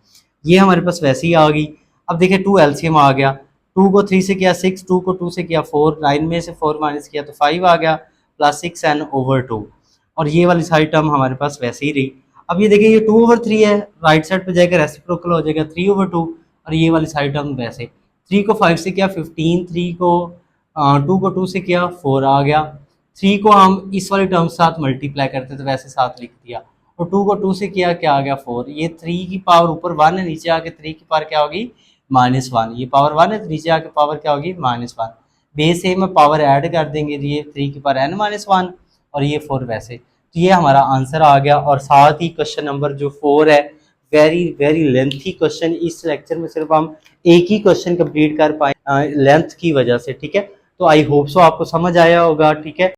ये हमारे पास वैसे ही आ गई। अब देखिए 2 एलसीएम आ गया, 2 को 3 से किया 6, 2 को 2 से किया 4, 9 में से 4 माइनस किया तो 5 आ गया, प्लस 6n/2, और ये वाली सारी टर्म हमारे पास वैसे ही रही। अब ये देखिए ये 2/3 है, राइट साइड पे जाएगा रेसिप्रोकल हो जाएगा 3/2, और ये वाली सारी टर्म वैसे। 3 को 5 से किया 15, 3 को 2 को 2 से किया 4 आ गया, 3 को हम इस वाली टर्म साथ मल्टीप्लाई करते तो वैसे साथ लिख दिया, और 2 को 2 से किया क्या आ गया 4। ये 3 की पावर ऊपर 1 है, नीचे आके 3 की पावर क्या होगी -1, ये पावर 1 है तो नीचे आके पावर क्या होगी -1। बेस ए में पावर ऐड कर देंगे, ये 3 की पावर n-1 और ये 4 वैसे। तो ये हमारा आंसर आ गया। और साथ ही क्वेश्चन नंबर जो 4 है, वेरी वेरी लेंथी क्वेश्चन, इस लेक्चर में सिर्फ हम एक ही क्वेश्चन कंप्लीट कर पाए लेंथ की वजह से, ठीक है। तो आई होप सो आपको समझ आया होगा, ठीक है।